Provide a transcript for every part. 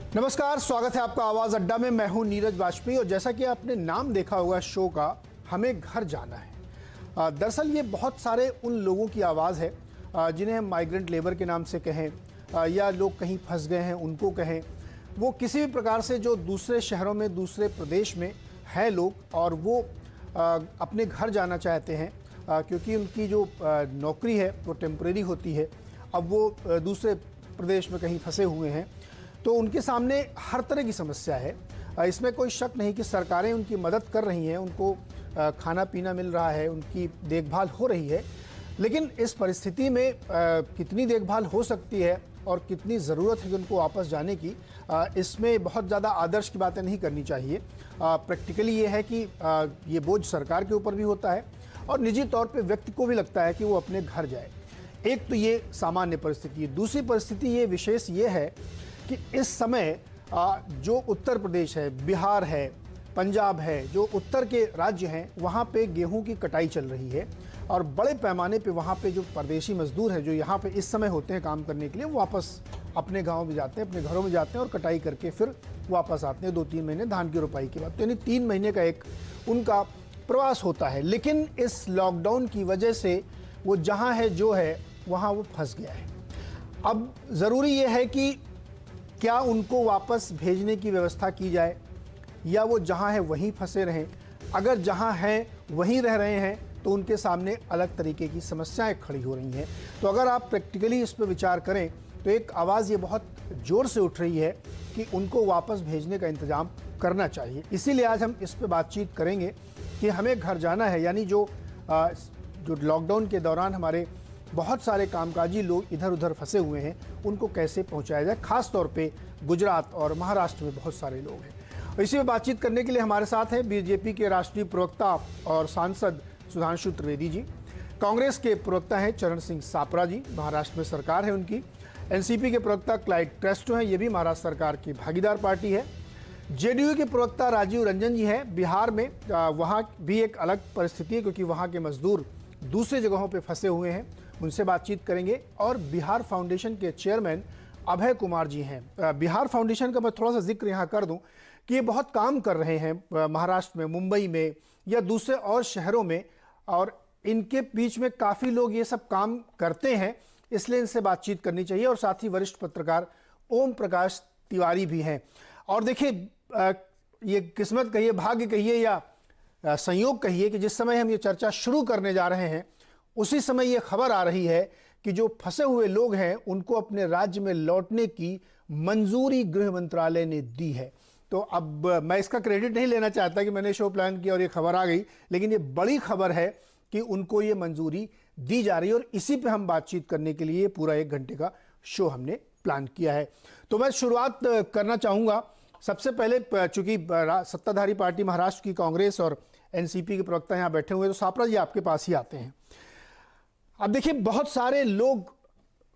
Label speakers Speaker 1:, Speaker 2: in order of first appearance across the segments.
Speaker 1: नमस्कार, स्वागत है आपका आवाज अड्डा में। मैं हूं नीरज वाजपेयी और जैसा कि आपने नाम देखा होगा शो का, हमें घर जाना है। दरअसल ये बहुत सारे उन लोगों की आवाज़ है जिन्हें हम माइग्रेंट लेबर के नाम से कहें या लोग कहीं फंस गए हैं उनको कहें, वो किसी भी प्रकार से जो दूसरे शहरों में, दूसरे प्रदेश में हैं लोग और वो अपने घर जाना चाहते हैं क्योंकि उनकी जो नौकरी है वो टेम्परेरी होती है। अब वो दूसरे प्रदेश में कहीं फंसे हुए हैं तो उनके सामने हर तरह की समस्या है। इसमें कोई शक नहीं कि सरकारें उनकी मदद कर रही हैं, उनको खाना पीना मिल रहा है, उनकी देखभाल हो रही है, लेकिन इस परिस्थिति में कितनी देखभाल हो सकती है और कितनी ज़रूरत है कि उनको वापस जाने की, इसमें बहुत ज़्यादा आदर्श की बातें नहीं करनी चाहिए। प्रैक्टिकली ये है कि ये बोझ सरकार के ऊपर भी होता है और निजी तौर पे व्यक्ति को भी लगता है कि वो अपने घर जाए। एक तो ये सामान्य परिस्थिति है। दूसरी परिस्थिति ये विशेष ये है कि इस समय जो उत्तर प्रदेश है, बिहार है, पंजाब है, जो उत्तर के राज्य हैं, वहाँ पे गेहूं की कटाई चल रही है और बड़े पैमाने पे वहाँ पे जो परदेशी मजदूर हैं जो यहाँ पे इस समय होते हैं काम करने के लिए, वो वापस अपने गाँव में जाते हैं, अपने घरों में जाते हैं और कटाई करके फिर वापस आते हैं 2-3 महीने धान की रोपाई के बाद। तो यानी 3 महीने का एक उनका प्रवास होता है। लेकिन इस लॉकडाउन की वजह से वो जहाँ है जो है वहाँ वो फंस गया है। अब ज़रूरी ये है कि क्या उनको वापस भेजने की व्यवस्था की जाए या वो जहाँ है वहीं फंसे रहें। अगर जहाँ हैं वहीं रह रहे हैं तो उनके सामने अलग तरीके की समस्याएं खड़ी हो रही हैं। तो अगर आप प्रैक्टिकली इस पर विचार करें तो एक आवाज़ ये बहुत ज़ोर से उठ रही है कि उनको वापस भेजने का इंतज़ाम करना चाहिए। इसीलिए आज हम इस पर बातचीत करेंगे कि हमें घर जाना है, यानी जो लॉकडाउन के दौरान हमारे बहुत सारे कामकाजी लोग इधर उधर फंसे हुए हैं, उनको कैसे पहुंचाया जाए। खास तौर पे गुजरात और महाराष्ट्र में बहुत सारे लोग हैं। और इसी में बातचीत करने के लिए हमारे साथ हैं बीजेपी के राष्ट्रीय प्रवक्ता और सांसद सुधांशु त्रिवेदी जी, कांग्रेस के प्रवक्ता हैं चरण सिंह सापरा जी, महाराष्ट्र में सरकार है उनकी, एनसीपी के प्रवक्ता क्लाइड ट्रेस्टो हैं, ये भी महाराष्ट्र सरकार की भागीदार पार्टी है, जेडीयू के प्रवक्ता राजीव रंजन जी हैं, बिहार में वहाँ भी एक अलग परिस्थिति है क्योंकि वहाँ के मजदूर दूसरी जगहों पर फंसे हुए हैं, उनसे बातचीत करेंगे। और बिहार फाउंडेशन के चेयरमैन अभय कुमार जी हैं। बिहार फाउंडेशन का मैं थोड़ा सा जिक्र यहाँ कर दूं कि ये बहुत काम कर रहे हैं महाराष्ट्र में, मुंबई में या दूसरे और शहरों में, और इनके बीच में काफ़ी लोग ये सब काम करते हैं, इसलिए इनसे बातचीत करनी चाहिए। और साथ ही वरिष्ठ पत्रकार ओम प्रकाश तिवारी भी हैं। और देखिए, ये किस्मत कहिए, भाग्य कहिए या संयोग कहिए कि जिस समय हम ये चर्चा शुरू करने जा रहे हैं उसी समय ये खबर आ रही है कि जो फंसे हुए लोग हैं उनको अपने राज्य में लौटने की मंजूरी गृह मंत्रालय ने दी है। तो अब मैं इसका क्रेडिट नहीं लेना चाहता कि मैंने शो प्लान किया और ये खबर आ गई, लेकिन ये बड़ी खबर है कि उनको ये मंजूरी दी जा रही है और इसी पे हम बातचीत करने के लिए पूरा 1 घंटे का शो हमने प्लान किया है। तो मैं शुरुआत करना चाहूँगा सबसे पहले, चूंकि सत्ताधारी पार्टी महाराष्ट्र की कांग्रेस और एनसीपी के प्रवक्ता यहाँ बैठे हुए हैं, तो सापरा जी आपके पास ही आते हैं। अब देखिए, बहुत सारे लोग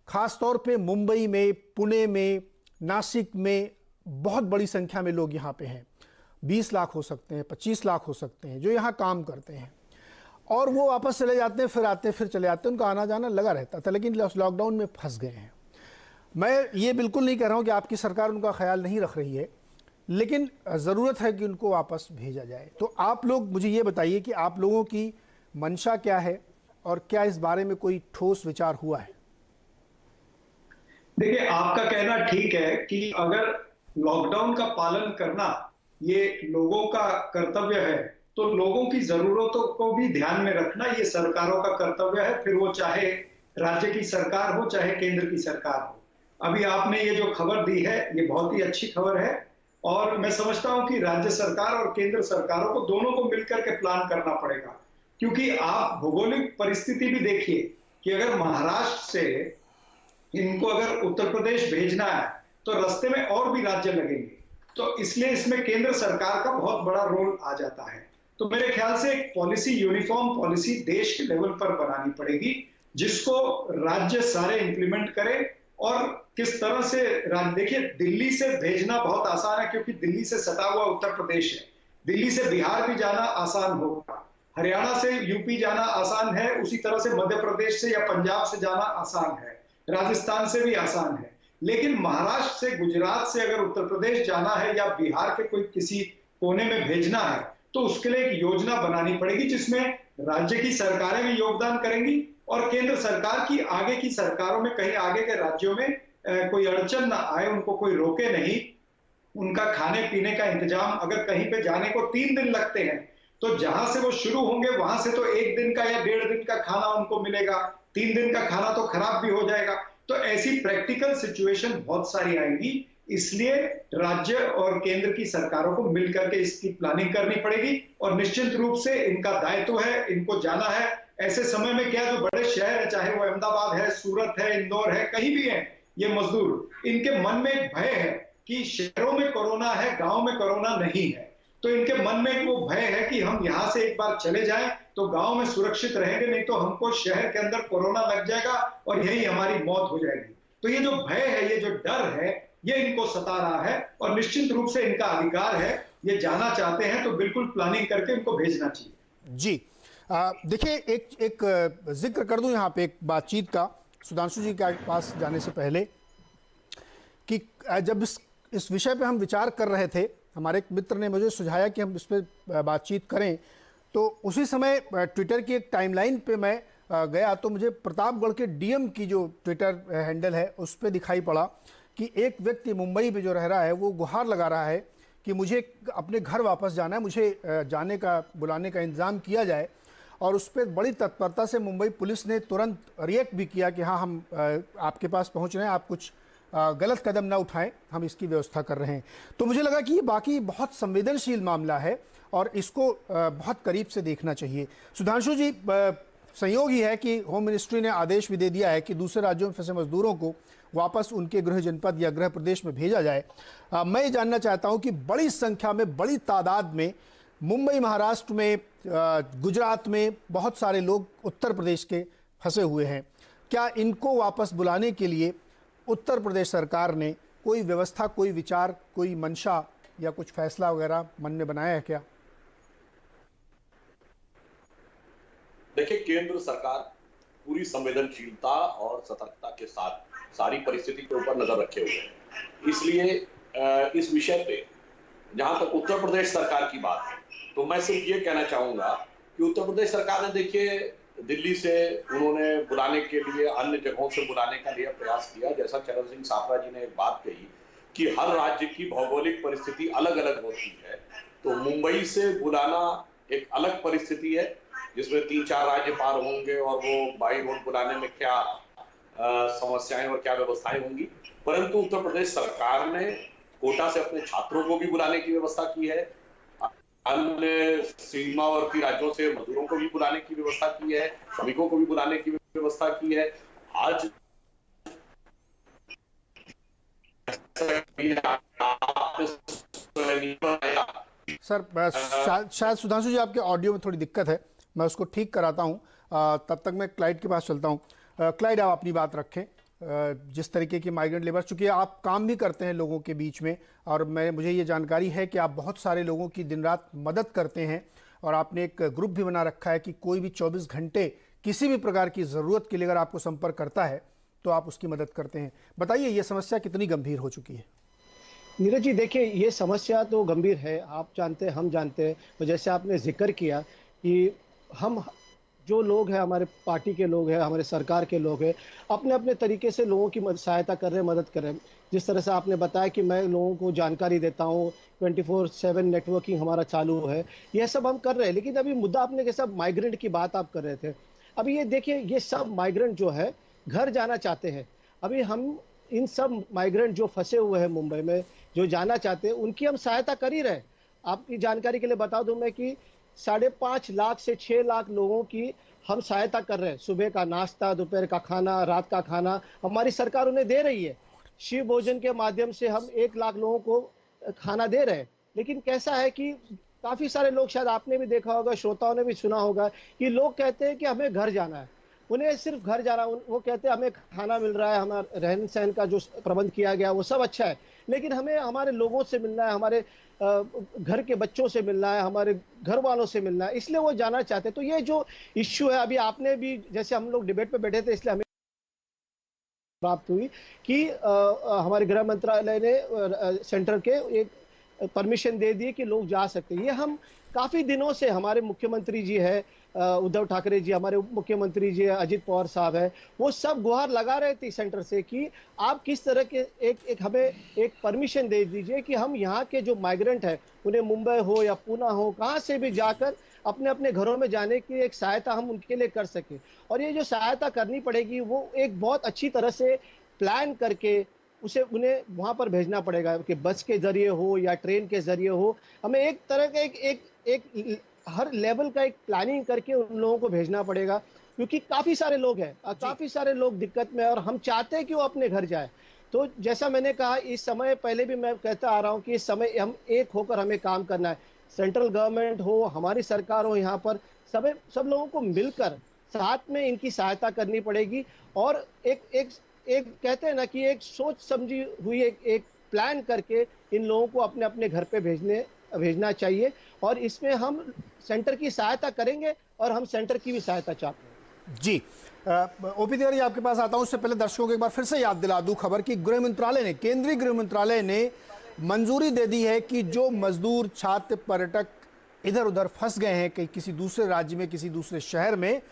Speaker 1: खास तौर पे मुंबई में, पुणे में, नासिक में बहुत बड़ी संख्या में लोग यहाँ पे हैं। 20 लाख हो सकते हैं, 25 लाख हो सकते हैं जो यहाँ काम करते हैं और वो वापस चले जाते हैं, फिर आते हैं, फिर चले जाते हैं। उनका आना जाना लगा रहता था, लेकिन लॉकडाउन में फंस गए हैं। मैं ये बिल्कुल नहीं कह रहा हूँ कि आपकी सरकार उनका ख्याल नहीं रख रही है, लेकिन ज़रूरत है कि उनको वापस भेजा जाए। तो आप लोग मुझे ये बताइए कि आप लोगों की मंशा क्या है और क्या इस बारे में कोई ठोस विचार हुआ है?
Speaker 2: देखिए, आपका कहना ठीक है कि अगर लॉकडाउन का पालन करना ये लोगों का कर्तव्य है तो लोगों की जरूरतों को भी ध्यान में रखना ये सरकारों का कर्तव्य है, फिर वो चाहे राज्य की सरकार हो चाहे केंद्र की सरकार हो। अभी आपने ये जो खबर दी है ये बहुत ही अच्छी खबर है और मैं समझता हूं कि राज्य सरकार और केंद्र सरकारों को दोनों को मिलकर के प्लान करना पड़ेगा, क्योंकि आप भौगोलिक परिस्थिति भी देखिए कि अगर महाराष्ट्र से इनको अगर उत्तर प्रदेश भेजना है तो रास्ते में और भी राज्य लगेंगे, तो इसलिए इसमें केंद्र सरकार का बहुत बड़ा रोल आ जाता है। तो मेरे ख्याल से एक पॉलिसी, यूनिफॉर्म पॉलिसी देश के लेवल पर बनानी पड़ेगी जिसको राज्य सारे इंप्लीमेंट करें। और किस तरह से देखिए, दिल्ली से भेजना बहुत आसान है क्योंकि दिल्ली से सटा हुआ उत्तर प्रदेश है, दिल्ली से बिहार भी जाना आसान होगा, हरियाणा से यूपी जाना आसान है, उसी तरह से मध्य प्रदेश से या पंजाब से जाना आसान है, राजस्थान से भी आसान है। लेकिन महाराष्ट्र से, गुजरात से अगर उत्तर प्रदेश जाना है या बिहार के कोई किसी कोने में भेजना है तो उसके लिए एक योजना बनानी पड़ेगी जिसमें राज्य की सरकारें भी योगदान करेंगी और केंद्र सरकार की, आगे की सरकारों में, कहीं आगे के राज्यों में कोई अड़चन ना आए, उनको कोई रोके नहीं। उनका खाने पीने का इंतजाम, अगर कहीं पे जाने को 3 दिन लगते हैं तो जहां से वो शुरू होंगे वहां से तो 1 दिन का या 1.5 दिन का खाना उनको मिलेगा, 3 दिन का खाना तो खराब भी हो जाएगा। तो ऐसी प्रैक्टिकल सिचुएशन बहुत सारी आएंगी, इसलिए राज्य और केंद्र की सरकारों को मिलकर के इसकी प्लानिंग करनी पड़ेगी और निश्चित रूप से इनका दायित्व है, इनको जाना है। ऐसे समय में क्या, जो बड़े शहर है, चाहे वो अहमदाबाद है, सूरत है, इंदौर है, कहीं भी है, ये मजदूर, इनके मन में एक भय है कि शहरों में कोरोना है, गांव में कोरोना नहीं है। तो इनके मन में वो भय है कि हम यहां से एक बार चले जाएं तो गांव में सुरक्षित रहेंगे, नहीं तो हमको शहर के अंदर कोरोना लग जाएगा और यही हमारी मौत हो जाएगी। तो ये जो भय है, ये जो डर है, ये इनको सता रहा है और निश्चित रूप से इनका अधिकार है। ये जाना चाहते हैं तो बिल्कुल प्लानिंग करके इनको भेजना चाहिए।
Speaker 1: जी, देखिए, एक जिक्र कर दूं यहाँ पे एक बातचीत का, सुधांशु जी के पास जाने से पहले, कि जब इस विषय पे हम विचार कर रहे थे, हमारे एक मित्र ने मुझे सुझाया कि हम इस पर बातचीत करें, तो उसी समय ट्विटर की एक टाइमलाइन पे मैं गया तो मुझे प्रतापगढ़ के डीएम की जो ट्विटर हैंडल है उस पर दिखाई पड़ा कि एक व्यक्ति मुंबई में जो रह रहा है वो गुहार लगा रहा है कि मुझे अपने घर वापस जाना है, मुझे जाने का, बुलाने का इंतज़ाम किया जाए। और उस पर बड़ी तत्परता से मुंबई पुलिस ने तुरंत रिएक्ट भी किया कि हाँ, हम आपके पास पहुंच रहे हैं, आप कुछ गलत कदम ना उठाएं, हम इसकी व्यवस्था कर रहे हैं। तो मुझे लगा कि ये बाकी बहुत संवेदनशील मामला है और इसको बहुत करीब से देखना चाहिए। सुधांशु जी, संयोग ही है कि होम मिनिस्ट्री ने आदेश भी दे दिया है कि दूसरे राज्यों में फंसे मजदूरों को वापस उनके गृह जनपद या गृह प्रदेश में भेजा जाए। मैं ये जानना चाहता हूँ कि बड़ी संख्या में, बड़ी तादाद में मुंबई, महाराष्ट्र में, गुजरात में बहुत सारे लोग उत्तर प्रदेश के फंसे हुए हैं। क्या इनको वापस बुलाने के लिए उत्तर प्रदेश सरकार ने कोई व्यवस्था, कोई विचार, कोई मंशा या कुछ फैसला वगैरह मन में बनाया है क्या?
Speaker 3: देखिए, केंद्र सरकार पूरी संवेदनशीलता और सतर्कता के साथ सारी परिस्थिति के ऊपर नजर रखे हुए है। इसलिए इस विषय पे जहां तक उत्तर प्रदेश सरकार की बात है तो मैं सिर्फ ये कहना चाहूंगा कि उत्तर प्रदेश सरकार ने, देखिए, दिल्ली से उन्होंने बुलाने के लिए, अन्य जगहों से बुलाने का लिए प्रयास किया। जैसा चरण सिंह साफरा जी ने एक बात कही कि हर राज्य की भौगोलिक परिस्थिति अलग अलग होती है, तो मुंबई से बुलाना एक अलग परिस्थिति है जिसमें 3-4 राज्य पार होंगे और वो बाई रोड बुलाने में क्या समस्याएं और क्या व्यवस्थाएं होंगी। परंतु उत्तर प्रदेश सरकार ने कोटा से अपने छात्रों को भी बुलाने की व्यवस्था की है, अन्य सीमावर्ती राज्यों से मजदूरों को भी बुलाने की व्यवस्था की है, श्रमिकों को भी बुलाने की व्यवस्था की है। आज
Speaker 1: सर, शायद सुधांशु जी आपके ऑडियो में थोड़ी दिक्कत है, मैं उसको ठीक कराता हूँ। तब तक मैं क्लाइड के पास चलता हूँ। क्लाइड, आप अपनी बात रखें। जिस तरीके की माइग्रेंट लेबर, चूँकि आप काम भी करते हैं लोगों के बीच में, और मुझे ये जानकारी है कि आप बहुत सारे लोगों की दिन रात मदद करते हैं और आपने एक ग्रुप भी बना रखा है कि कोई भी 24 घंटे किसी भी प्रकार की ज़रूरत के लिए अगर आपको संपर्क करता है तो आप उसकी मदद करते हैं। बताइए, ये समस्या कितनी गंभीर हो चुकी है?
Speaker 4: नीरज जी, देखिए, ये समस्या तो गंभीर है, आप जानते हैं, हम जानते हैं। तो जैसे आपने जिक्र किया कि हम जो लोग हैं, हमारे पार्टी के लोग हैं, हमारे सरकार के लोग हैं, अपने अपने तरीके से लोगों की सहायता कर रहे हैं, मदद कर रहे हैं। जिस तरह से आपने बताया कि मैं लोगों को जानकारी देता हूँ, 24/7 नेटवर्किंग हमारा चालू है, यह सब हम कर रहे हैं। लेकिन अभी मुद्दा आपने कैसा माइग्रेंट की बात आप कर रहे थे, अभी ये देखिए, ये सब माइग्रेंट जो है घर जाना चाहते हैं। अभी हम इन सब माइग्रेंट जो फंसे हुए हैं मुंबई में, जो जाना चाहते हैं, उनकी हम सहायता कर ही रहे। आपकी जानकारी के लिए बता दूं मैं कि 5.5 लाख से 6 लाख लोगों की हम सहायता कर रहे हैं। सुबह का नाश्ता, दोपहर का खाना, रात का खाना हमारी सरकार उन्हें दे रही है। शिव भोजन के माध्यम से हम 1 लाख लोगों को खाना दे रहे हैं। लेकिन कैसा है कि काफी सारे लोग, शायद आपने भी देखा होगा, श्रोताओं ने भी सुना होगा, कि लोग कहते हैं कि हमें घर जाना है, उन्हें सिर्फ घर जाना, वो कहते हैं हमें खाना मिल रहा है, हमारा रहन सहन का जो प्रबंध किया गया वो सब अच्छा है, लेकिन हमें हमारे लोगों से मिलना है, हमारे घर के बच्चों से मिलना है, हमारे घर वालों से मिलना है, इसलिए वो जाना चाहते हैं। तो ये जो इश्यू है, अभी आपने भी, जैसे हम लोग डिबेट पे बैठे थे, इसलिए हमें प्राप्त हुई कि हमारे गृह मंत्रालय ने सेंटर के एक परमिशन दे दी कि लोग जा सकते हैं। ये हम काफी दिनों से, हमारे मुख्यमंत्री जी है उद्धव ठाकरे जी, हमारे उप मुख्यमंत्री जी अजित पवार साहब है, वो सब गुहार लगा रहे थे सेंटर से कि आप किस तरह के एक हमें एक परमिशन दे दीजिए कि हम यहाँ के जो माइग्रेंट है उन्हें मुंबई हो या पूना हो, कहाँ से भी जाकर अपने अपने घरों में जाने की एक सहायता हम उनके लिए कर सके। और ये जो सहायता करनी पड़ेगी वो एक बहुत अच्छी तरह से प्लान करके उन्हें वहां पर भेजना पड़ेगा कि बस के जरिए हो या ट्रेन के जरिए हो। हमें एक तरह का एक हर लेवल का एक प्लानिंग करके उन लोगों को भेजना पड़ेगा, क्योंकि काफी सारे लोग हैं, काफी सारे लोग दिक्कत में हैं और हम चाहते हैं कि वो अपने घर जाए। तो जैसा मैंने कहा, इस समय पहले भी मैं कहता आ रहा हूं कि इस समय हम एक होकर हमें काम करना है। सेंट्रल गवर्नमेंट हो, हमारी सरकार हो, यहाँ पर सब लोगों को मिलकर साथ में इनकी सहायता करनी पड़ेगी। और एक कहते हैं ना कि एक सोच समझी हुई एक प्लान करके इन लोगों को अपने अपने घर पे भेजना चाहिए। और इसमें हम सेंटर की सहायता करेंगे और हम सेंटर की भी सहायता चाहते हैं।
Speaker 1: जी, ओपी तिवारी आपके पास आता हूं। उससे पहले दर्शकों को एक बार फिर से याद दिला दूं खबर कि केंद्रीय गृह मंत्रालय ने मंजूरी दे दी है कि जो मजदूर, छात्र, पर्यटक इधर उधर फंस गए हैं कहीं किसी दूसरे राज्य में, किसी दूसरे शहर में,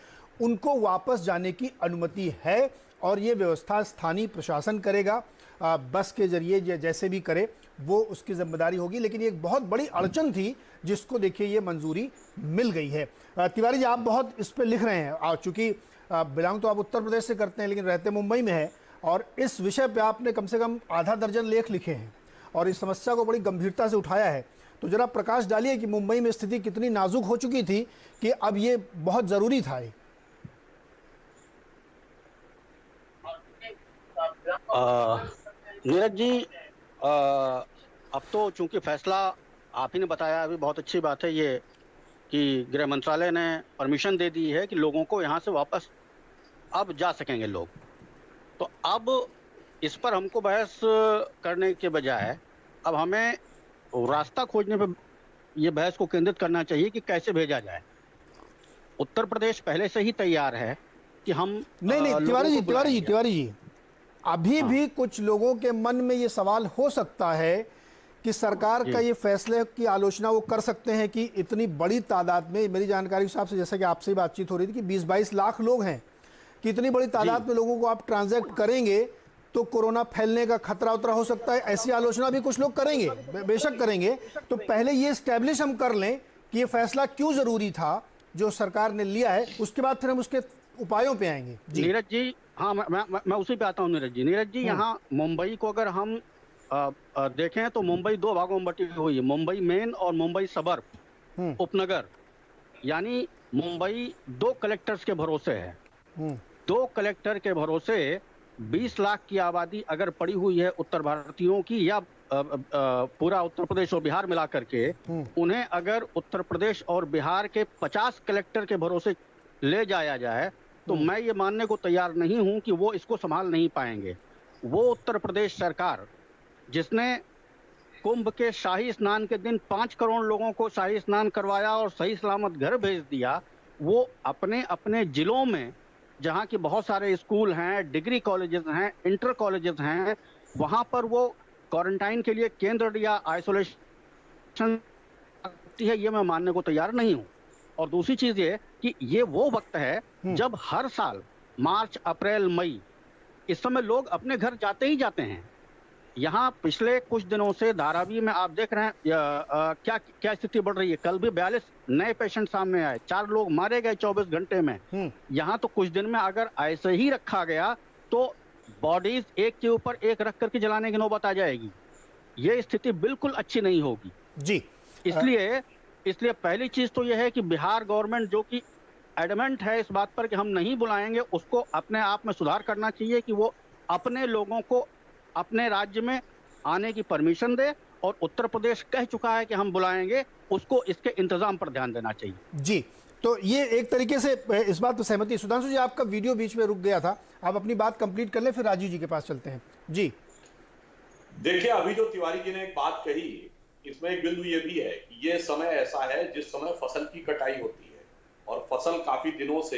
Speaker 1: उनको वापस जाने की अनुमति है और ये व्यवस्था स्थानीय प्रशासन करेगा। बस के जरिए जैसे भी करे वो उसकी जिम्मेदारी होगी। लेकिन ये एक बहुत बड़ी अड़चन थी जिसको देखिए ये मंजूरी मिल गई है। तिवारी जी, आप बहुत इस पे लिख रहे हैं, चूंकि बिलोंग तो आप उत्तर प्रदेश से करते हैं लेकिन रहते मुंबई में है, और इस विषय पे आपने कम से कम आधा दर्जन लेख लिखे हैं और इस समस्या को बड़ी गंभीरता से उठाया है। तो जरा प्रकाश डालिए कि मुंबई में स्थिति कितनी नाजुक हो चुकी थी कि अब ये बहुत ज़रूरी था।
Speaker 5: नीरज जी, अब तो चूंकि फैसला आप ही ने बताया, अभी बहुत अच्छी बात है ये कि गृह मंत्रालय ने परमिशन दे दी है कि लोगों को यहाँ से वापस अब जा सकेंगे लोग। तो अब इस पर हमको बहस करने के बजाय अब हमें रास्ता खोजने पर ये बहस को केंद्रित करना चाहिए कि कैसे भेजा जाए। उत्तर प्रदेश पहले से ही तैयार है कि हम
Speaker 1: नहीं तिवारी जी, अभी भी कुछ लोगों के मन में ये सवाल हो सकता है कि सरकार का ये फैसले की आलोचना वो कर सकते हैं कि इतनी बड़ी तादाद में, मेरी जानकारी के हिसाब से, जैसा कि आपसे बातचीत हो रही थी कि 20-22 लाख लोग हैं, कि इतनी बड़ी तादाद में लोगों को आप ट्रांजैक्ट करेंगे तो कोरोना फैलने का खतरा उतरा हो सकता है। ऐसी आलोचना भी कुछ लोग करेंगे, बेशक करेंगे। तो पहले ये एस्टेब्लिश हम कर लें कि ये फैसला क्यों जरूरी था जो सरकार ने लिया है, उसके बाद फिर हम उसके उपायों पे आएंगे।
Speaker 5: नीरज जी, हाँ, मैं उसी पे आता हूँ। नीरज जी, यहाँ मुंबई को अगर हम देखें तो मुंबई दो भागों में बटी हुई है, मुंबई मेन और मुंबई सबर्ब उपनगर। यानी मुंबई 2 कलेक्टर्स के भरोसे है। 2 कलेक्टर के भरोसे 20 लाख की आबादी अगर पड़ी हुई है उत्तर भारतीयों की, या पूरा उत्तर प्रदेश और बिहार मिला करके, उन्हें अगर उत्तर प्रदेश और बिहार के 50 कलेक्टर के भरोसे ले जाया जाए तो मैं ये मानने को तैयार नहीं हूं कि वो इसको संभाल नहीं पाएंगे। वो उत्तर प्रदेश सरकार जिसने कुंभ के शाही स्नान के दिन 5 करोड़ लोगों को शाही स्नान करवाया और सही सलामत घर भेज दिया, वो अपने अपने जिलों में जहां की बहुत सारे स्कूल हैं, डिग्री कॉलेजेस हैं, इंटर कॉलेजेस हैं, वहां पर वो क्वारंटाइन के लिए केंद्र या आइसोलेशन है, ये मैं मानने को तैयार नहीं हूं। और दूसरी चीज ये कि ये वो वक्त है जब हर साल मार्च, अप्रैल, मई, इस समय लोग अपने घर जाते ही जाते हैं। यहाँ पिछले कुछ दिनों से धारावी में आप देख रहे हैं क्या स्थिति बढ़ रही है। कल भी 42 नए पेशेंट सामने आए, 4 लोग मारे गए 24 घंटे में। यहाँ तो कुछ दिन में अगर ऐसे ही रखा गया तो बॉडीज एक के ऊपर एक रख करके जलाने की नौबत आ जाएगी। ये स्थिति बिल्कुल अच्छी नहीं होगी जी। इसलिए पहली चीज तो यह है कि बिहार गवर्नमेंट जो कि एडमेंट है इस बात पर कि हम नहीं बुलाएंगे, उसको अपने आप में सुधार करना चाहिए कि वो अपने लोगों को अपने राज्य में आने की परमिशन दे, और उत्तर प्रदेश कह चुका है कि हम बुलाएंगे, उसको इसके इंतजाम पर ध्यान देना चाहिए
Speaker 1: जी। तो ये एक तरीके से इस बात पर सहमति। सुधांशु जी, आपका वीडियो बीच में रुक गया था, आप अपनी बात कंप्लीट कर लें, फिर राजीव जी के पास चलते हैं जी।
Speaker 3: देखिए, अभी जो तिवारी जी ने एक बात कही, इसमें एक बिंदु ये भी है कि ये समय ऐसा है जिस समय फसल की कटाई होती है और फसल काफी दिनों से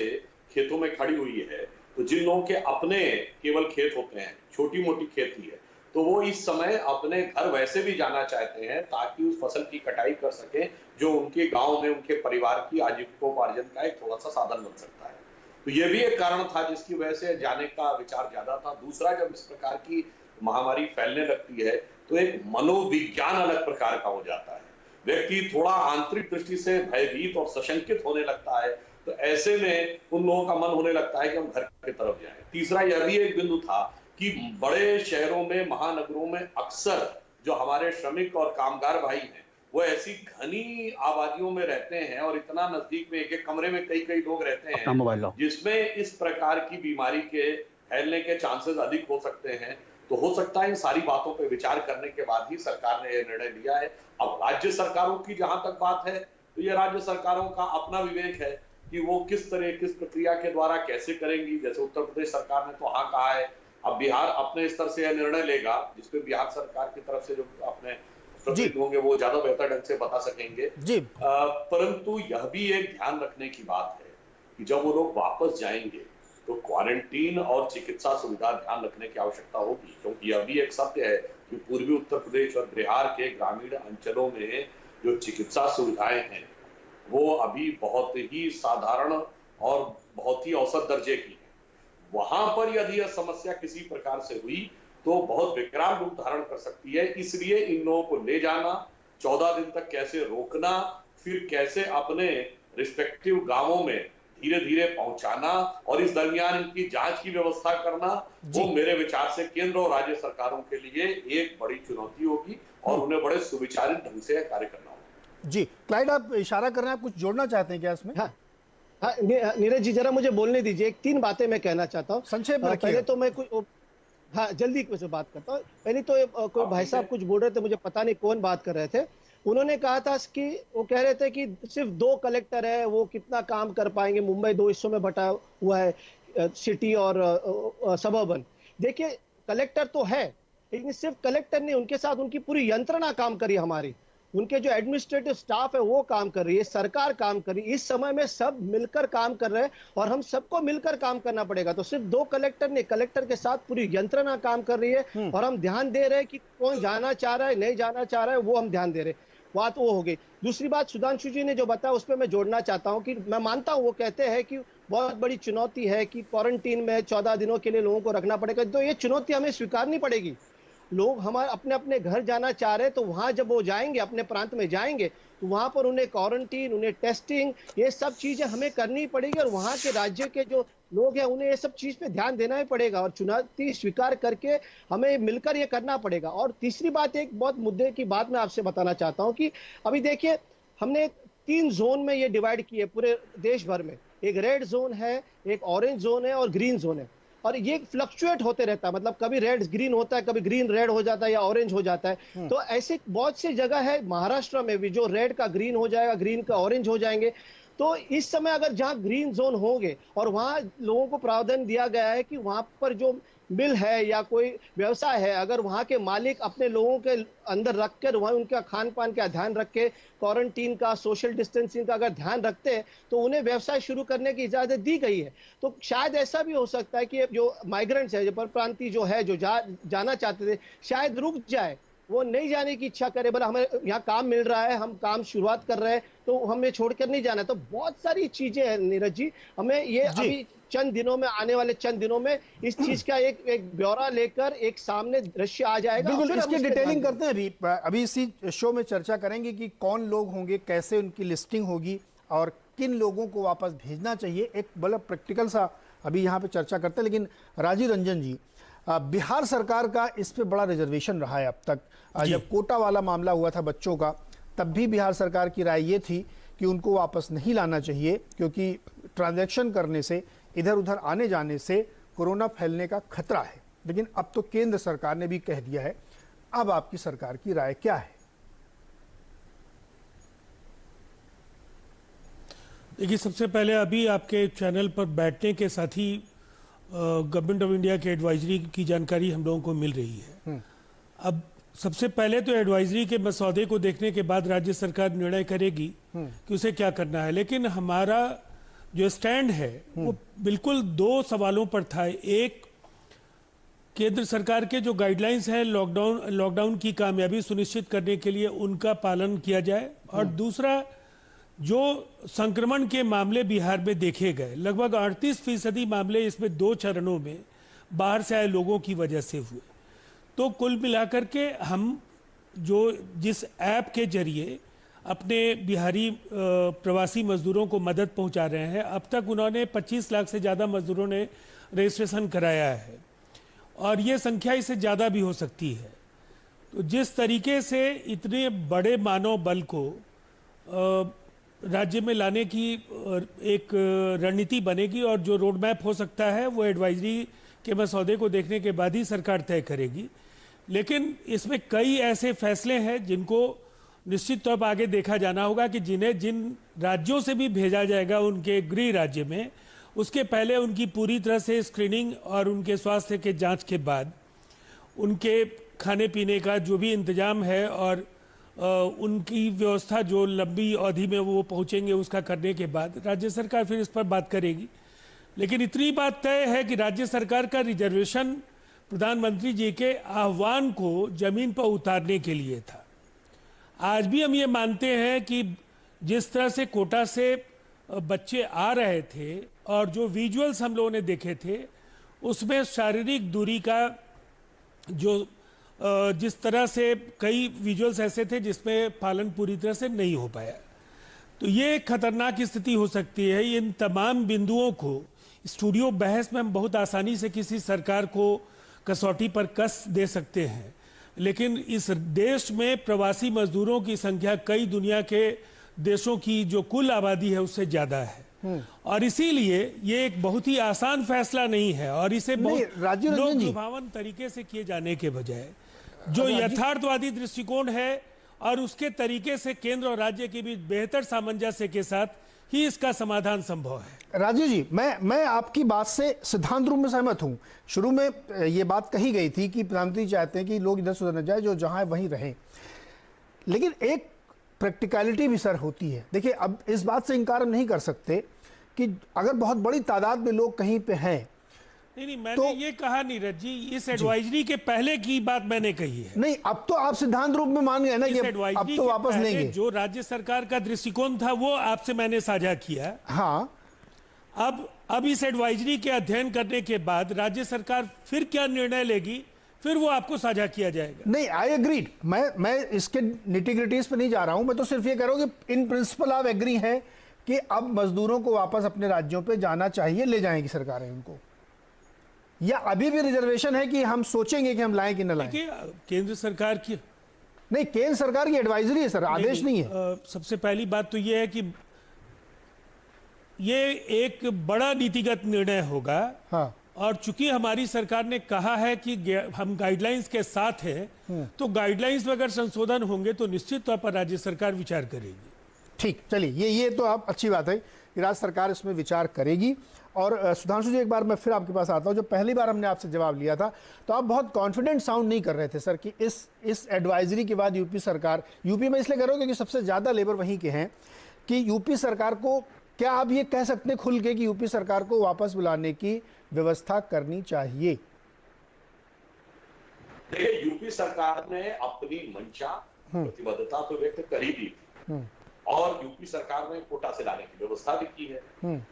Speaker 3: खेतों में खड़ी हुई है। तो जिन लोगों के अपने केवल खेत होते हैं, छोटी मोटी खेती है, तो वो इस समय अपने घर वैसे भी जाना चाहते हैं ताकि उस फसल की कटाई कर सकें जो उनके गांव में उनके परिवार की आजीविकोपार्जन का एक थोड़ा सा साधन बन सकता है। तो ये भी एक कारण था जिसकी वजह से जाने का विचार ज्यादा था। दूसरा, जब इस प्रकार की महामारी फैलने लगती है तो एक मनोविज्ञान अलग प्रकार का हो जाता है। व्यक्ति थोड़ा आंतरिक दृष्टि से भयभीत और सशंकित होने लगता है। तो ऐसे में उन लोगों का मन होने लगता है कि हम घर की तरफ जाएं। तीसरा, यह भी एक बिंदु था कि बड़े शहरों में, महानगरों में अक्सर जो हमारे श्रमिक और कामगार भाई हैं वो ऐसी घनी आबादियों में रहते हैं और इतना नजदीक में एक कमरे में कई कई लोग रहते हैं जिसमें इस प्रकार की बीमारी के फैलने के चांसेस अधिक हो सकते हैं। तो हो सकता है इन सारी बातों पर विचार करने के बाद ही सरकार ने यह निर्णय लिया है। अब राज्य सरकारों की जहां तक बात है तो यह राज्य सरकारों का अपना विवेक है कि वो किस प्रक्रिया के द्वारा कैसे करेंगी। जैसे उत्तर प्रदेश सरकार ने तो हाँ कहा है, अब बिहार अपने स्तर से यह निर्णय लेगा जिसपे बिहार सरकार की तरफ से जो अपने प्रतिनिधि होंगे वो ज्यादा बेहतर ढंग से बता सकेंगे जी। परंतु यह भी एक ध्यान रखने की बात है कि जब वो लोग वापस जाएंगे तो क्वारंटीन और चिकित्सा सुविधा ध्यान रखने की आवश्यकता होगी, क्योंकि यह भी एक सत्य है कि पूर्वी उत्तर प्रदेश और बिहार के ग्रामीण अंचलों में जो चिकित्सा सुविधाएं हैं वो अभी बहुत ही साधारण और बहुत ही औसत दर्जे की है। वहां पर यदि यह समस्या किसी प्रकार से हुई तो बहुत विकराल रूप धारण कर सकती है। इसलिए इन लोगों को ले जाना, 14 दिन तक कैसे रोकना, फिर कैसे अपने रिस्पेक्टिव गांवों में धीरे धीरे पहुंचाना और इस दरमियान इनकी जांच की व्यवस्था करना, वो मेरे विचार से केंद्र और राज्य सरकारों के लिए एक बड़ी चुनौती होगी और उन्हें बड़े सुविचारित ढंग से कार्य करना होगा।
Speaker 1: जी क्लाइड, आप इशारा कर रहे हैं, आप कुछ जोड़ना चाहते हैं क्या इसमें?
Speaker 4: हाँ नीरज जी, जरा मुझे बोलने दीजिए। 3 बातें मैं कहना चाहता हूँ
Speaker 1: संक्षेप में।
Speaker 4: पहले तो मैं कुछ जल्दी से बात करता हूँ। पहले तो कोई भाई साहब कुछ बोल रहे थे, मुझे पता नहीं कौन बात कर रहे थे। उन्होंने कहा था कि वो कह रहे थे कि सिर्फ 2 कलेक्टर है, वो कितना काम कर पाएंगे। मुंबई 2 हिस्सों में बटा हुआ है, सिटी और सबर्बन। देखिए कलेक्टर तो है, लेकिन सिर्फ कलेक्टर नहीं, उनके साथ उनकी पूरी यंत्रणा काम करी, हमारी उनके जो एडमिनिस्ट्रेटिव स्टाफ है वो काम कर रही है, सरकार काम कर रही है। इस समय में सब मिलकर काम कर रहे हैं और हम सबको मिलकर काम करना पड़ेगा। तो सिर्फ 2 कलेक्टर नहीं, कलेक्टर के साथ पूरी यंत्रणा काम कर रही है और हम ध्यान दे रहे हैं कि कौन जाना चाह रहा है, नहीं जाना चाह रहा है, वो हम ध्यान दे रहे हैं। बात वो हो गई। दूसरी बात सुधांशु जी ने जो बताया उस पर मैं जोड़ना चाहता हूँ कि मैं मानता हूँ, वो कहते हैं कि बहुत बड़ी चुनौती है कि क्वारंटीन में 14 दिनों के लिए लोगों को रखना पड़ेगा। तो ये चुनौती हमें स्वीकारनी पड़ेगी। लोग हमारे अपने अपने घर जाना चाह रहे हैं, तो वहां जब वो जाएंगे, अपने प्रांत में जाएंगे, तो वहां पर उन्हें क्वारंटीन, उन्हें टेस्टिंग, ये सब चीजें हमें करनी पड़ेगी और वहां के राज्य के जो लोग हैं उन्हें ये सब चीज पे ध्यान देना ही पड़ेगा और चुनौती स्वीकार करके हमें मिलकर ये करना पड़ेगा। और तीसरी बात, एक बहुत मुद्दे की बात मैं आपसे बताना चाहता हूँ कि अभी देखिए हमने 3 जोन में ये डिवाइड किए पूरे देश भर में। एक रेड जोन है, एक ऑरेंज जोन है और ग्रीन जोन है। और ये फ्लक्चुएट होते रहता है, मतलब कभी रेड ग्रीन होता है, कभी ग्रीन रेड हो जाता है या ऑरेंज हो जाता है। तो ऐसे बहुत सी जगह है महाराष्ट्र में भी जो रेड का ग्रीन हो जाएगा, ग्रीन का ऑरेंज हो जाएंगे। तो इस समय अगर जहां ग्रीन जोन होंगे और वहां लोगों को प्रावधान दिया गया है कि वहां पर जो मिल है या कोई व्यवसाय है, अगर वहां के मालिक अपने लोगों के अंदर रखकर वहां उनका खान पान का ध्यान रख के, क्वारंटीन का, सोशल डिस्टेंसिंग का अगर ध्यान रखते हैं तो उन्हें व्यवसाय शुरू करने की इजाजत दी गई है। तो शायद ऐसा भी हो सकता है कि जो माइग्रेंट्स है, जो परप्रांतीय जो है, जो जाना चाहते थे, शायद रुक जाए, वो नहीं जाने की इच्छा करे, बोला हमें यहाँ काम मिल रहा है, हम काम शुरुआत कर रहे हैं, तो हमें छोड़कर नहीं जाना। तो बहुत सारी चीजें हैं नीरज जी, हमें ये अभी चंद दिनों में, आने वाले चंद दिनों में इस चीज का एक ब्यौरा लेकर एक सामने दृश्य आ जाएगा।
Speaker 1: बिल्कुल, इसकी डिटेलिंग करते हैं। अभी इसी शो में चर्चा करेंगे कि कौन लोग होंगे, कैसे उनकी लिस्टिंग होगी और किन लोगों को वापस भेजना चाहिए। एक बड़ा प्रैक्टिकल सा अभी यहाँ पे चर्चा करते हैं। लेकिन राजीव रंजन जी, बिहार सरकार का इस पे बड़ा रिजर्वेशन रहा है अब तक। जब कोटा वाला मामला हुआ था बच्चों का, तब भी बिहार सरकार की राय ये थी कि उनको वापस नहीं लाना चाहिए, क्योंकि ट्रांजैक्शन करने से, इधर उधर आने जाने से कोरोना फैलने का खतरा है। लेकिन अब तो केंद्र सरकार ने भी कह दिया है। अब आपकी सरकार की राय क्या है?
Speaker 6: देखिए, सबसे पहले अभी आपके चैनल पर बैठने के साथ ही गवर्नमेंट ऑफ इंडिया के एडवाइजरी की जानकारी हम लोगों को मिल रही है। अब सबसे पहले तो एडवाइजरी के मसौदे को देखने के बाद राज्य सरकार निर्णय करेगी कि उसे क्या करना है। लेकिन हमारा जो स्टैंड है वो बिल्कुल दो सवालों पर था। एक, केंद्र सरकार के जो गाइडलाइंस हैं लॉकडाउन की कामयाबी सुनिश्चित करने के लिए उनका पालन किया जाए, और दूसरा, जो संक्रमण के मामले बिहार में देखे गए, लगभग 38% मामले इसमें 2 चरणों में बाहर से आए लोगों की वजह से हुए। तो कुल मिलाकर के हम जिस ऐप के जरिए अपने बिहारी प्रवासी मजदूरों को मदद पहुंचा रहे हैं, अब तक उन्होंने 25 लाख से ज़्यादा मजदूरों ने रजिस्ट्रेशन कराया है, और ये संख्या इससे ज़्यादा भी हो सकती है। तो जिस तरीके से इतने बड़े मानव बल को राज्य में लाने की एक रणनीति बनेगी, और जो रोड मैप हो सकता है वो एडवाइजरी के मसौदे को देखने के बाद ही सरकार तय करेगी। लेकिन इसमें कई ऐसे फैसले हैं जिनको निश्चित तौर पर आगे देखा जाना होगा कि जिन राज्यों से भी भेजा जाएगा उनके गृह राज्य में, उसके पहले उनकी पूरी तरह से स्क्रीनिंग और उनके स्वास्थ्य के जांच के बाद उनके खाने पीने का जो भी इंतजाम है और उनकी व्यवस्था जो लंबी अवधि में वो पहुंचेंगे उसका करने के बाद राज्य सरकार फिर इस पर बात करेगी। लेकिन इतनी बात तय है कि राज्य सरकार का रिजर्वेशन प्रधानमंत्री जी के आह्वान को जमीन पर उतारने के लिए था। आज भी हम ये मानते हैं कि जिस तरह से कोटा से बच्चे आ रहे थे और जो विजुअल्स हम लोगों ने देखे थे, उसमें शारीरिक दूरी का जो जिस तरह से कई विजुअल्स ऐसे थे जिसमें पालन पूरी तरह से नहीं हो पाया। तो ये एक खतरनाक स्थिति हो सकती है। इन तमाम बिंदुओं को स्टूडियो बहस में हम बहुत आसानी से किसी सरकार को कसौटी पर कस दे सकते हैं, लेकिन इस देश में प्रवासी मजदूरों की संख्या कई दुनिया के देशों की जो कुल आबादी है उससे ज़्यादा है, और इसीलिए ये एक बहुत ही आसान फैसला नहीं है, और इसे बहुत लोक लुभावन तरीके से किए जाने के बजाय जो यथार्थवादी दृष्टिकोण है और उसके तरीके से केंद्र और राज्य के बीच बेहतर सामंजस्य के साथ ही इसका समाधान संभव है।
Speaker 1: राजीव जी, मैं आपकी बात से सिद्धांत रूप में सहमत हूं। शुरू में ये बात कही गई थी कि प्रधानमंत्री चाहते हैं कि लोग इधर से उधर न जाए, जो जहां है वहीं रहें, लेकिन एक प्रैक्टिकलिटी भी सर होती है। देखिए, अब इस बात से इनकार हम नहीं कर सकते कि अगर बहुत बड़ी तादाद में लोग कहीं पे हैं,
Speaker 6: नहीं, मैंने ये कहा नीरज जी, इस एडवाइजरी के पहले की बात मैंने कही है।
Speaker 1: नहीं, अब तो आप सिद्धांत रूप में मान गए ना कि अब तो वापस लेंगे।
Speaker 6: जो राज्य सरकार का दृष्टिकोण था वो आपसे मैंने साझा किया।
Speaker 1: हाँ,
Speaker 6: अब इस एडवाइजरी के अध्ययन करने के बाद राज्य सरकार फिर क्या निर्णय लेगी, फिर वो आपको साझा किया जाएगा।
Speaker 1: नहीं, आई एग्रीड। मैं इसके निटिग्रिटीज पे नहीं जा रहा हूं। मैं तो सिर्फ ये कह रहा हूं कि इन प्रिंसिपल आप एग्री हैं कि अब मजदूरों को वापस अपने राज्यों पे जाना चाहिए, ले जाएंगी सरकारें उनको, या अभी भी रिजर्वेशन है कि हम सोचेंगे कि हम लाएं कि न लाएं?
Speaker 6: केंद्र सरकार की
Speaker 1: नहीं, केंद्र सरकार की एडवाइजरी है सर, आदेश नहीं है।
Speaker 6: सबसे पहली बात तो ये है कि ये एक बड़ा नीतिगत निर्णय होगा।
Speaker 1: हाँ।
Speaker 6: और चूंकि हमारी सरकार ने कहा है कि हम गाइडलाइंस के साथ हैं, तो गाइडलाइंस में अगर संशोधन होंगे तो निश्चित तौर पर राज्य सरकार विचार करेगी।
Speaker 1: ठीक, चलिए, ये तो आप अच्छी बात है कि राज्य सरकार इसमें विचार करेगी। और सुधांशु जी, एक बार मैं फिर आपके पास आता हूँ। जो पहली बार हमने आपसे जवाब लिया था तो आप बहुत कॉन्फिडेंट साउंड नहीं कर रहे थे सर कि इस एडवाइजरी के बाद यूपी सरकार, यूपी में इसलिए कह रहा हूँ क्योंकि सबसे ज़्यादा लेबर वहीं के हैं, कि यूपी सरकार को, क्या आप ये कह सकते हैं खुल के कि यूपी सरकार को वापस बुलाने की व्यवस्था करनी चाहिए?
Speaker 3: देखिए, यूपी सरकार ने अपनी मंशा प्रतिबद्धता तो व्यक्त कर ही दी थी, और यूपी सरकार ने कोटा से लाने की व्यवस्था भी की है,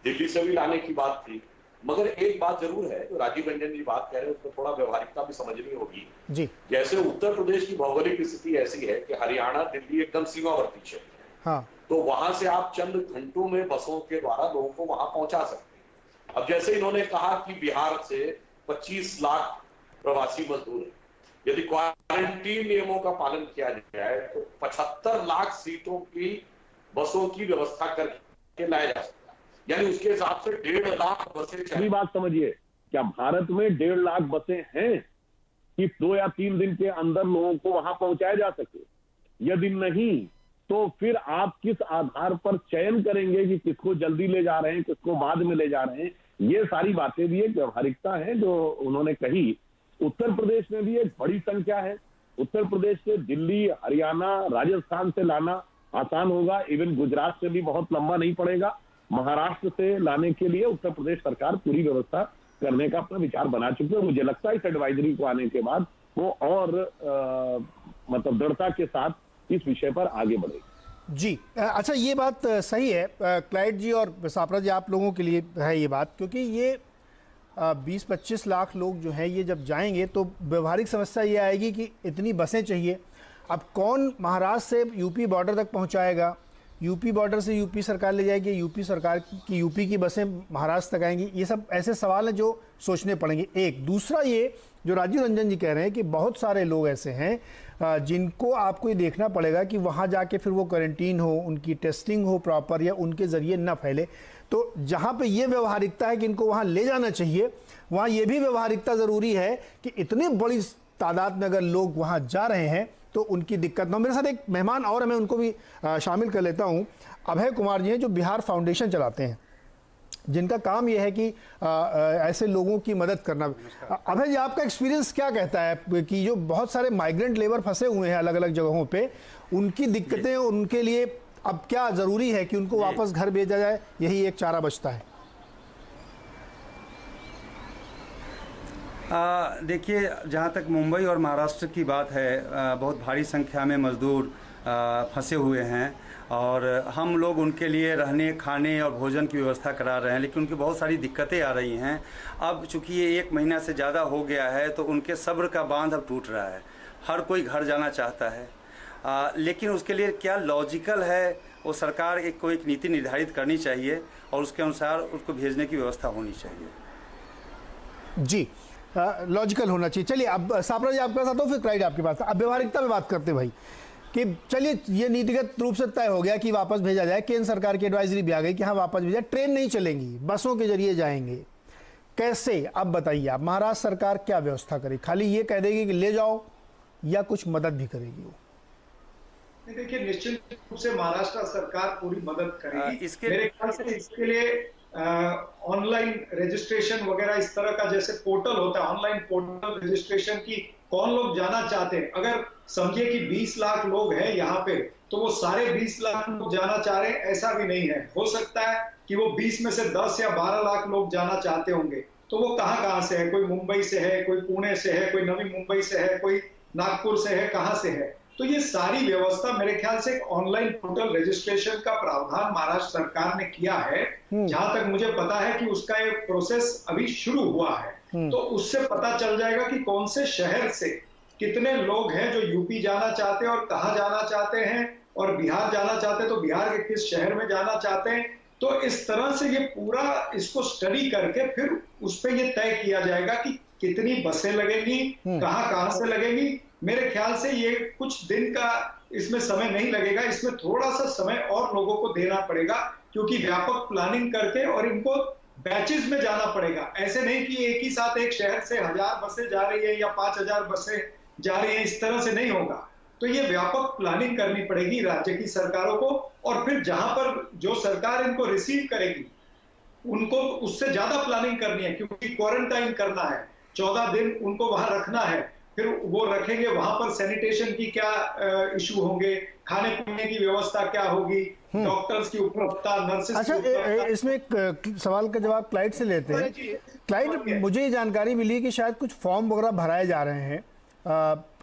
Speaker 3: दिल्ली से भी लाने की बात थी। मगर एक बात जरूर है, जो राजीव रंजन जी बात कह रहे हैं उसमें थोड़ा व्यवहारिकता भी समझनी होगी जी। जैसे उत्तर प्रदेश की भौगोलिक स्थिति ऐसी है कि हरियाणा दिल्ली एकदम सीमावर्ती क्षेत्र है। हाँ। तो वहां से आप चंद घंटों में बसों के द्वारा लोगों को वहां पहुंचा सकते हैं। अब जैसे इन्होंने कहा कि बिहार से 25 लाख प्रवासी मजदूर हैं, यदि क्वारंटीन नियमों का पालन किया जाए तो 75 लाख सीटों की बसों की व्यवस्था करके लाया जा सकता है। यानी उसके हिसाब से 1.5 लाख बसें चाहिए।
Speaker 7: बात समझिए, क्या भारत में 1.5 लाख बसें हैं कि 2 या 3 दिन के अंदर लोगों को वहां पहुंचाया जा सके? यदि नहीं, तो फिर आप किस आधार पर चयन करेंगे कि किसको जल्दी ले जा रहे हैं, किसको बाद में ले जा रहे हैं? ये सारी बातें भी एक व्यवहारिकता है जो उन्होंने कही। उत्तर प्रदेश में भी एक बड़ी संख्या है। उत्तर प्रदेश से दिल्ली, हरियाणा, राजस्थान से लाना आसान होगा, इवन गुजरात से भी बहुत लंबा नहीं पड़ेगा। महाराष्ट्र से लाने के लिए उत्तर प्रदेश सरकार पूरी व्यवस्था करने का अपना विचार बना चुकी है। मुझे लगता है इस एडवाइजरी को आने के बाद वो और मतलब दृढ़ता के साथ इस विषय पर आगे बढ़ेगी।
Speaker 1: जी अच्छा, ये बात सही है क्लाइड जी और सापरा जी, आप लोगों के लिए है ये बात, क्योंकि ये 20-25 लाख लोग जो हैं ये जब जाएंगे तो व्यवहारिक समस्या ये आएगी कि इतनी बसें चाहिए। अब कौन महाराष्ट्र से यूपी बॉर्डर तक पहुंचाएगा, यूपी बॉर्डर से यूपी सरकार ले जाएगी, यूपी सरकार की यूपी की बसें महाराष्ट्र तक आएंगी। ये सब ऐसे सवाल हैं जो सोचने पड़ेंगे। एक दूसरा ये जो राजीव रंजन जी कह रहे हैं कि बहुत सारे लोग ऐसे हैं जिनको आपको ये देखना पड़ेगा कि वहाँ जाके फिर वो क्वारंटीन हो, उनकी टेस्टिंग हो प्रॉपर, या उनके ज़रिए ना फैले। तो जहाँ पे ये व्यवहारिकता है कि इनको वहाँ ले जाना चाहिए, वहाँ ये भी व्यवहारिकता ज़रूरी है कि इतनी बड़ी तादाद में अगर लोग वहाँ जा रहे हैं तो उनकी दिक्कत ना हो। मेरे साथ एक मेहमान और, मैं उनको भी शामिल कर लेता हूँ। अभय कुमार जी हैं जो बिहार फाउंडेशन चलाते हैं, जिनका काम यह है कि ऐसे लोगों की मदद करना। अभय जी, आपका एक्सपीरियंस क्या कहता है कि जो बहुत सारे माइग्रेंट लेबर फंसे हुए हैं अलग अलग जगहों पे, उनकी दिक्कतें, उनके लिए अब क्या ज़रूरी है कि उनको वापस घर भेजा जाए, यही एक चारा बचता है?
Speaker 8: देखिए, जहाँ तक मुंबई और महाराष्ट्र की बात है, बहुत भारी संख्या में मज़दूर फंसे हुए हैं और हम लोग उनके लिए रहने, खाने और भोजन की व्यवस्था करा रहे हैं, लेकिन उनकी बहुत सारी दिक्कतें आ रही हैं। अब चूँकि ये 1 महीना से ज़्यादा हो गया है तो उनके सब्र का बांध अब टूट रहा है। हर कोई घर जाना चाहता है, लेकिन उसके लिए क्या लॉजिकल है, वो सरकार को एक नीति निर्धारित करनी चाहिए और उसके अनुसार उसको भेजने की व्यवस्था होनी चाहिए।
Speaker 1: जी, लॉजिकल होना चाहिए। चलिए, अब सापरा जी आपके साथ हो, फिर क्लाइड आपके पास। अब व्यवहारिकता में बात करते भाई कि चलिए ये नीतिगत रूप से तय हो गया कि वापस भेजा जाए, केंद्र सरकार की एडवाइजरी भी आ गई कि हाँ वापस भेजा, ट्रेन नहीं चलेंगी, बसों के जरिए जाएंगे, कैसे? अब बताइए आप, महाराष्ट्र सरकार क्या व्यवस्था करे? खाली ये कह देगी कि ले जाओ या कुछ मदद भी करेगी वो?
Speaker 2: देखिए, निश्चित रूप से महाराष्ट्र सरकार पूरी मदद करेगी। मेरे ख्याल से इसके लिए ऑनलाइन रजिस्ट्रेशन वगैरह इस तरह का जैसे पोर्टल होता है, ऑनलाइन पोर्टल रजिस्ट्रेशन की कौन लोग जाना चाहते हैं। अगर समझिए कि 20 लाख लोग हैं यहाँ पे, तो वो सारे 20 लाख लोग जाना चाह रहे हैं, ऐसा भी नहीं है। हो सकता है कि वो 20 में से 10 या 12 लाख लोग जाना चाहते होंगे। तो वो कहाँ से है? कोई मुंबई से है, कोई पुणे से है, कोई नवी मुंबई से है, कोई नागपुर से है, कहाँ से है? तो ये सारी व्यवस्था मेरे ख्याल से ऑनलाइन पोर्टल रजिस्ट्रेशन का प्रावधान महाराष्ट्र सरकार ने किया है। जहां तक मुझे पता है कि उसका ये प्रोसेस अभी शुरू हुआ है। तो उससे पता चल जाएगा कि कौन से शहर से कितने लोग हैं जो यूपी जाना चाहते हैं और कहाँ जाना चाहते हैं, और बिहार जाना चाहते हैं तो बिहार के किस शहर में जाना चाहते हैं। तो इस तरह से ये पूरा इसको स्टडी करके फिर उस पर ये तय किया जाएगा कि कितनी बसें लगेंगी, कहाँ से लगेंगी। मेरे ख्याल से ये कुछ दिन का इसमें समय नहीं लगेगा, इसमें थोड़ा सा समय और लोगों को देना पड़ेगा, क्योंकि व्यापक प्लानिंग करके और इनको बैचेस में जाना पड़ेगा। ऐसे नहीं कि एक ही साथ एक शहर से 1000 बसें जा रही है या 5000 बसें जा रही है, इस तरह से नहीं होगा। तो ये व्यापक प्लानिंग करनी पड़ेगी राज्य की सरकारों को, और फिर जहां पर जो सरकार इनको रिसीव करेगी उनको उससे ज्यादा प्लानिंग करनी है, क्योंकि क्वारंटाइन करना है, 14 दिन उनको वहां रखना है। फिर वो रखेंगे, वहां पर सैनिटेशन की क्या इशू होंगे, खाने पीने की व्यवस्था क्या होगी, डॉक्टर्स की उपलब्धता, नर्सेस की उपलब्धता।
Speaker 1: अच्छा, इसमें एक सवाल का जवाब क्लाइड से लेते हैं। क्लाइड, मुझे ये जानकारी मिली है कि शायद कुछ फॉर्म वगैरह भराए जा रहे हैं,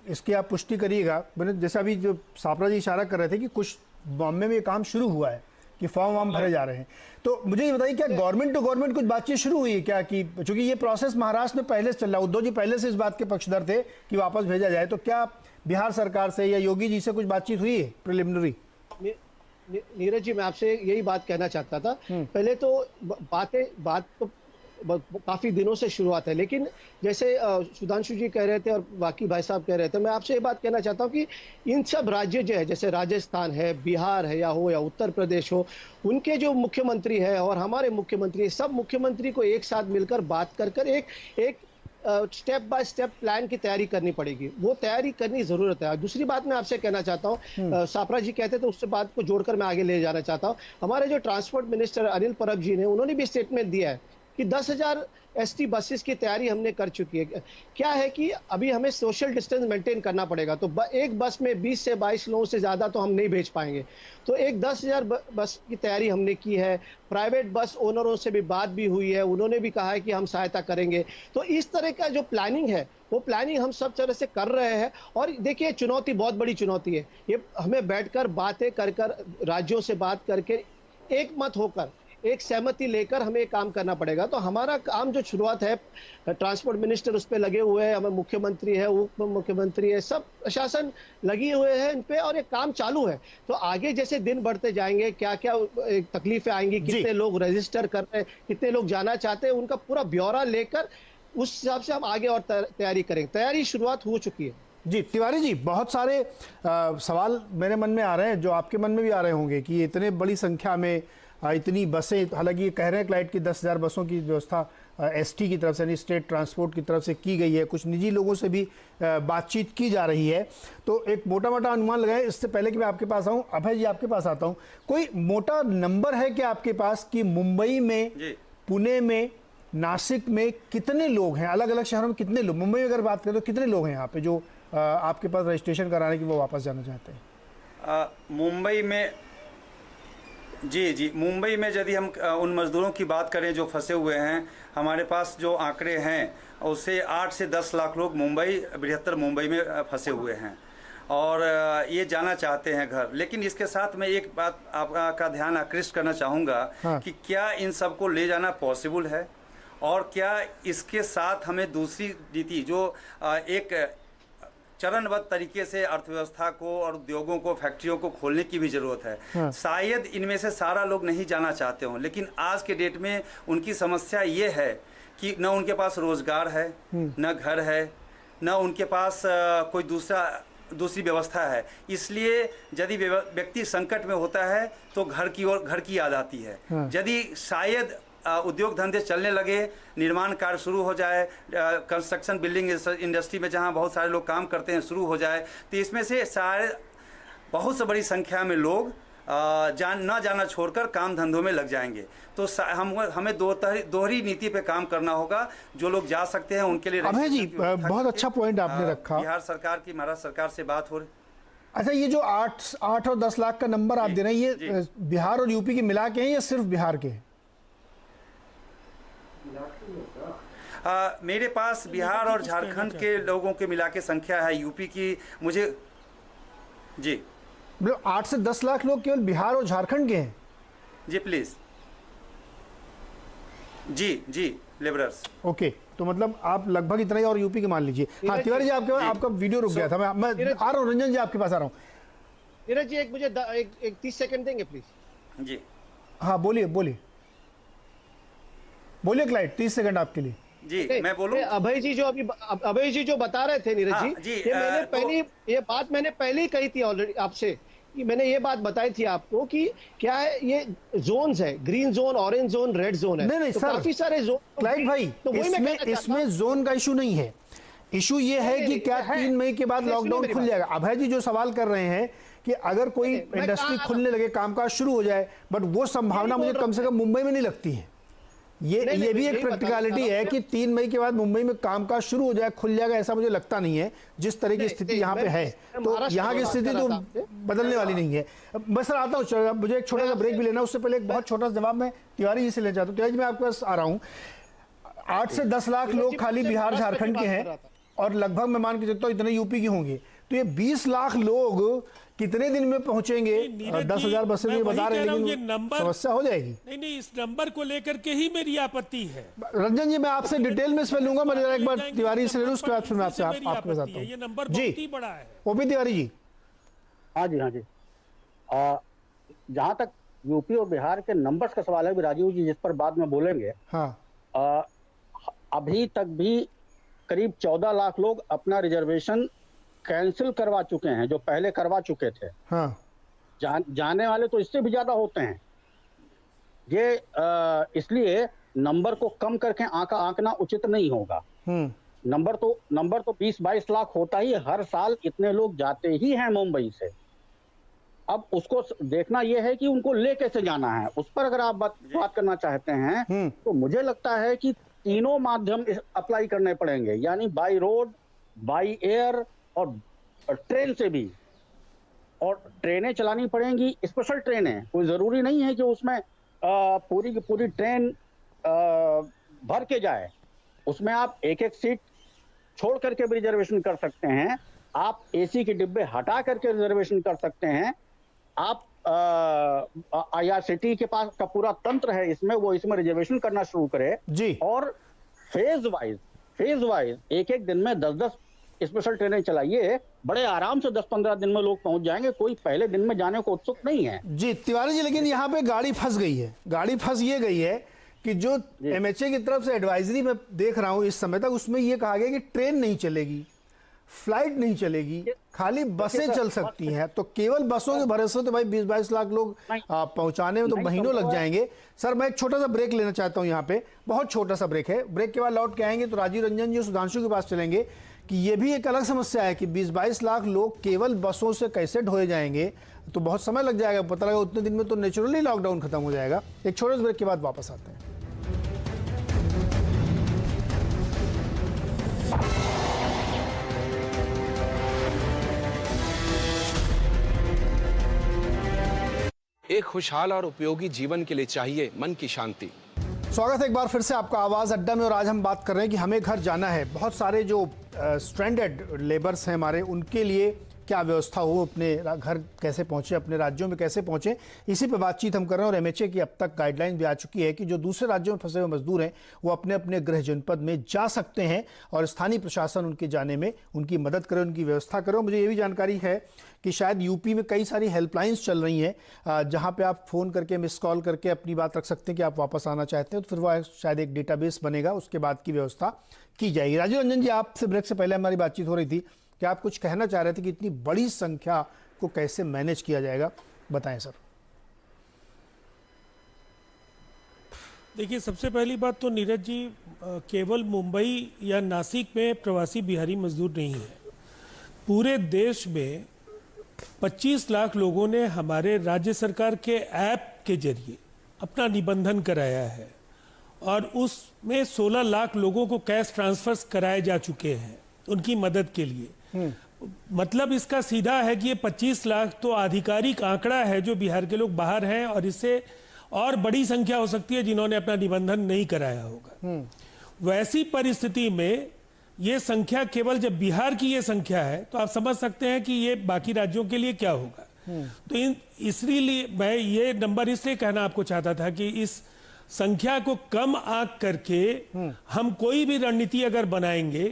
Speaker 1: इसकी आप पुष्टि करिएगा। मैंने जैसा अभी जो सापरा जी इशारा कर रहे थे कि कुछ बॉम्बे में ये काम शुरू हुआ है कि फॉर्म वार्म भरे जा रहे हैं, तो मुझे ये बताइए क्या गवर्नमेंट टू गवर्नमेंट कुछ बातचीत शुरू हुई है क्या? कि चूंकि ये प्रोसेस महाराष्ट्र में पहले से चल रहा है, उद्धव जी पहले से इस बात के पक्षधर थे कि वापस भेजा जाए, तो क्या बिहार सरकार से या योगी जी से कुछ बातचीत हुई है प्रिलिमिनरी?
Speaker 4: नीरज जी, मैं आपसे यही बात कहना चाहता था। पहले तो बात तो काफी दिनों से शुरुआत है, लेकिन जैसे सुधांशु जी कह रहे थे और बाकी भाई साहब कह रहे थे, मैं आपसे ये बात कहना चाहता हूँ कि इन सब राज्य जो है, जैसे राजस्थान है, बिहार है या उत्तर प्रदेश हो, उनके जो मुख्यमंत्री है और हमारे मुख्यमंत्री, सब मुख्यमंत्री को एक साथ मिलकर बात कर एक स्टेप बाय स्टेप प्लान की तैयारी करनी पड़ेगी। वो तैयारी करनी जरूरत है। दूसरी बात मैं आपसे कहना चाहता हूँ, सापरा जी कहते तो उससे बात को जोड़कर मैं आगे ले जाना चाहता हूँ। हमारे जो ट्रांसपोर्ट मिनिस्टर अनिल परब जी ने, उन्होंने भी स्टेटमेंट दिया है कि 10,000 एसटी बसेस की तैयारी हमने कर चुकी है। क्या है कि अभी हमें सोशल डिस्टेंस मेंटेन करना पड़ेगा, तो एक बस में 20 से 22 लोगों से ज़्यादा तो हम नहीं भेज पाएंगे। तो एक 10,000 बस की तैयारी हमने की है। प्राइवेट बस ओनरों से भी बात भी हुई है, उन्होंने भी कहा है कि हम सहायता करेंगे। तो इस तरह का जो प्लानिंग है वो प्लानिंग हम सब तरह से कर रहे हैं। और देखिए, चुनौती बहुत बड़ी चुनौती है। ये हमें बैठकर बातें कर राज्यों से बात करके एक मत होकर, एक सहमति लेकर हमें काम करना पड़ेगा। तो हमारा काम जो शुरुआत है, ट्रांसपोर्ट मिनिस्टर उस पर लगे हुए हैं, हमें मुख्यमंत्री है, उप मुख्यमंत्री है, सब प्रशासन लगे हुए हैं इन पे और ये काम चालू है। तो आगे जैसे दिन बढ़ते जाएंगे, क्या क्या तकलीफें आएंगी, कितने लोग रजिस्टर कर रहे हैं, कितने लोग जाना चाहते हैं, उनका पूरा ब्यौरा लेकर उस हिसाब से हम आगे और तैयारी करेंगे। तैयारी शुरुआत हो चुकी है।
Speaker 1: जी तिवारी जी, बहुत सारे सवाल मेरे मन में आ रहे हैं, जो आपके मन में भी आ रहे होंगे कि इतने बड़ी संख्या में इतनी बसें, हालांकि ये कह रहे हैं क्लाइट की 10,000 बसों की व्यवस्था एसटी की तरफ से, यानी स्टेट ट्रांसपोर्ट की तरफ से की गई है। कुछ निजी लोगों से भी बातचीत की जा रही है। तो एक मोटा मोटा अनुमान लगाएं। इससे पहले कि मैं आपके पास आऊँ, अभय जी आपके पास आता हूँ, कोई मोटा नंबर है क्या आपके पास कि मुंबई में, पुणे में, नासिक में कितने लोग हैं, अलग अलग शहरों में कितने लोग, मुंबई में अगर बात करें तो कितने लोग हैं यहाँ पे जो आपके पास रजिस्ट्रेशन कराने की वो वापस जाना चाहते हैं?
Speaker 8: मुंबई में जी मुंबई में यदि हम उन मज़दूरों की बात करें जो फंसे हुए हैं, हमारे पास जो आंकड़े हैं उससे 8 से 10 लाख लोग बृहत्तर मुंबई में फंसे हुए हैं और ये जाना चाहते हैं घर। लेकिन इसके साथ मैं एक बात आपका ध्यान आकृष्ट करना चाहूँगा कि क्या इन सबको ले जाना पॉसिबल है, और क्या इसके साथ हमें दूसरी नीति जो एक चरणबद्ध तरीके से अर्थव्यवस्था को और उद्योगों को, फैक्ट्रियों को खोलने की भी ज़रूरत है। शायद इनमें से सारा लोग नहीं जाना चाहते हों, लेकिन आज के डेट में उनकी समस्या ये है कि न उनके पास रोज़गार है, न घर है, न उनके पास कोई दूसरी व्यवस्था है। इसलिए यदि व्यक्ति संकट में होता है तो घर की याद आती है। यदि शायद उद्योग धंधे चलने लगे, निर्माण कार्य शुरू हो जाए, कंस्ट्रक्शन बिल्डिंग इंडस्ट्री में जहां बहुत सारे लोग काम करते हैं शुरू हो जाए, तो इसमें से सारे बहुत से बड़ी संख्या में लोग न जाना छोड़कर काम धंधों में लग जाएंगे। तो हमें दोहरी नीति पे काम करना होगा। जो लोग जा सकते हैं उनके लिए।
Speaker 1: अभय जी, बहुत अच्छा पॉइंट आपने रखा।
Speaker 8: बिहार सरकार की, महाराष्ट्र सरकार से बात हो रही।
Speaker 1: अच्छा, ये जो 8 और 10 लाख का नंबर आप दे रहे हैं, ये बिहार और यूपी के मिला के हैं या सिर्फ बिहार के हैं?
Speaker 8: मेरे पास बिहार और झारखंड के लोगों के मिला के संख्या है। यूपी की मुझे
Speaker 1: 8 से 10 लाख लोग केवल बिहार और झारखंड के हैं?
Speaker 8: जी प्लीज। जी लेबरर्स।
Speaker 1: ओके, तो मतलब आप लगभग इतना ही और यूपी के मान लीजिए। हाँ तिवारी जी, आपका वीडियो रुक गया था। मैं आ रहा हूँ, रंजन जी आपके पास आ रहा हूँ।
Speaker 4: नीरज जी, एक मुझे एक 30 सेकंड देंगे प्लीज?
Speaker 8: जी
Speaker 1: हाँ, बोलिए क्लाइट, 30 सेकंड आपके लिए।
Speaker 8: जी मैं बोलूं?
Speaker 4: अभय जी जो बता रहे थे नीरज जी, ये बात मैंने पहले ही कही थी ऑलरेडी आपसे, कि मैंने ये बात बताई थी आपको कि क्या है, ये जोन्स है, green zone, orange zone, red zone है।
Speaker 1: नहीं
Speaker 4: तो
Speaker 1: सर,
Speaker 4: काफी सारे जोन।
Speaker 1: क्लाइट भाई, तो इसमें जोन का इशू नहीं है। इशू ये है कि क्या 3 मई के बाद लॉकडाउन खुल जाएगा? अभय जी जो सवाल कर रहे हैं कि अगर कोई इंडस्ट्री खुलने लगे, कामकाज शुरू हो जाए, बट वो संभावना मुझे कम से कम मुंबई में नहीं लगती है। ये भी एक प्रैक्टिकलिटी है कि 3 मई के बाद मुंबई में कामकाज शुरू हो जाए, खुल जाएगा, ऐसा मुझे लगता नहीं है। जिस तरह की स्थिति यहाँ पे है, तो यहाँ की स्थिति तो बदलने वाली नहीं है। मैं सर आता हूँ, मुझे एक छोटा सा ब्रेक भी लेना, उससे पहले एक बहुत छोटा सा जवाब मैं तिवारी जी से लेना चाहता हूँ। तिवारी जी, मैं आपके पास आ रहा हूँ। 8 से 10 लाख लोग खाली बिहार झारखंड के हैं और लगभग मैं मान के चलता हूँ इतने यूपी के होंगे। तो ये 20 लाख लोग कितने दिन में पहुंचेंगे? 10,000 बसें भी बता रहे हैं, लेकिन समस्या हो जाएगी।
Speaker 6: नहीं, इस नंबर को लेकर के ही मेरी आपत्ति है।
Speaker 1: रंजन जी, मैं आपसे डिटेल में इसमें लूंगा, मैं जरा एक बार तिवारी से ले लूं, उसके बाद फिर मैं आपसे आपके साथ हूं।
Speaker 6: ये नंबर बहुत ही बड़ा है।
Speaker 1: ओपी तिवारी जी।
Speaker 9: हाँ जी। जहां तक यूपी और बिहार के नंबर्स का सवाल है, राजीव जी जिस पर बाद में बोलेंगे, हाँ, अभी तक भी करीब 14 लाख लोग अपना रिजर्वेशन कैंसिल करवा चुके हैं, जो पहले करवा चुके थे। हाँ। जाने वाले तो इससे भी ज्यादा होते हैं। ये इसलिए नंबर को कम करके आंकना उचित नहीं होगा। नंबर तो 20-22 लाख होता ही, हर साल इतने लोग जाते ही हैं मुंबई से। अब उसको देखना यह है कि उनको ले कैसे जाना है, उस पर अगर आप बात करना चाहते हैं तो मुझे लगता है कि तीनों माध्यम अप्लाई करने पड़ेंगे, यानी बाय रोड, बाय एयर और ट्रेन से भी। और ट्रेनें चलानी पड़ेंगी, स्पेशल ट्रेनें। कोई जरूरी नहीं है कि उसमें पूरी की पूरी ट्रेन भर के जाए, उसमें आप एक एक सीट छोड़ करके भी रिजर्वेशन कर सकते हैं, आप एसी के डिब्बे हटा करके रिजर्वेशन कर सकते हैं। आप IRCTC के पास का पूरा तंत्र है इसमें, वो इसमें रिजर्वेशन करना शुरू करे
Speaker 1: जी।
Speaker 9: और फेज वाइज एक एक दिन में 10-10 स्पेशल ट्रेनें चलाइए, बड़े आराम से 10-15 दिन में लोग पहुंच जाएंगे। कोई पहले दिन में जाने को उत्सुक नहीं है
Speaker 1: जी तिवारी जी। लेकिन यहाँ पे गाड़ी फंस गई है, गाड़ी फंस ये गई है कि जो MHA की तरफ से एडवाइजरी में देख रहा हूं इस समय तक, उसमें ये कहा गया कि ट्रेन नहीं चलेगी, फ्लाइट नहीं चलेगी, खाली बसें चल सकती हैं। तो केवल बसों के भरोसे तो भाई 20-22 लाख लोग पहुंचाने में तो महीनों लग जाएंगे। सर मैं एक छोटा सा ब्रेक लेना चाहता हूं यहाँ पे, बहुत छोटा सा ब्रेक है। ब्रेक के बाद लौट के आएंगे तो राजीव रंजन जी और सुधांशु के पास चलेंगे कि ये भी एक अलग समस्या है कि 20-22 लाख लोग केवल बसों से कैसे ढोए जाएंगे, तो बहुत समय लग जाएगा। पता लगा उतने दिन में तो नेचुरली लॉकडाउन खत्म हो जाएगा। एक छोटे से ब्रेक के बाद वापस आते हैं।
Speaker 10: एक खुशहाल और उपयोगी जीवन के लिए चाहिए मन की शांति।
Speaker 1: स्वागत है एक बार फिर से आपका आवाज़ अड्डा में। और आज हम बात कर रहे हैं कि हमें घर जाना है। बहुत सारे जो स्ट्रैंडेड लेबर्स हैं हमारे, उनके लिए क्या व्यवस्था हो, अपने घर कैसे पहुंचे, अपने राज्यों में कैसे पहुंचे, इसी पे बातचीत हम कर रहे हैं। और MHA की अब तक गाइडलाइन भी आ चुकी है कि जो दूसरे राज्यों में फंसे हुए मजदूर हैं वो अपने अपने गृह जनपद में जा सकते हैं और स्थानीय प्रशासन उनके जाने में उनकी मदद करे, उनकी व्यवस्था करे। मुझे ये भी जानकारी है कि शायद यूपी में कई सारी हेल्पलाइंस चल रही हैं जहां पे आप फ़ोन करके, मिस कॉल करके अपनी बात रख सकते हैं कि आप वापस आना चाहते हैं, तो फिर वह शायद एक डेटाबेस बनेगा, उसके बाद की व्यवस्था की जाएगी। राजीव रंजन जी, आपसे ब्रेक से पहले हमारी बातचीत हो रही थी कि आप कुछ कहना चाह रहे थे कि इतनी बड़ी संख्या को कैसे मैनेज किया जाएगा, बताएं सर।
Speaker 6: देखिए, सबसे पहली बात तो नीरज जी, केवल मुंबई या नासिक में प्रवासी बिहारी मजदूर नहीं है। पूरे देश में 25 लाख लोगों ने हमारे राज्य सरकार के ऐप के जरिए अपना निबंधन कराया है और उसमें 16 लाख लोगों को कैश ट्रांसफर्स कराए जा चुके हैं उनकी मदद के लिए। मतलब इसका सीधा है कि ये 25 लाख तो आधिकारिक आंकड़ा है जो बिहार के लोग बाहर हैं, और इससे और बड़ी संख्या हो सकती है जिन्होंने अपना निबंधन नहीं कराया होगा। वैसी परिस्थिति में ये संख्या, केवल जब बिहार की ये संख्या है तो आप समझ सकते हैं कि ये बाकी राज्यों के लिए क्या होगा। तो इसलिए मैं ये नंबर इसलिए कहना आपको चाहता था कि इस संख्या को कम आंक करके हम कोई भी रणनीति अगर बनाएंगे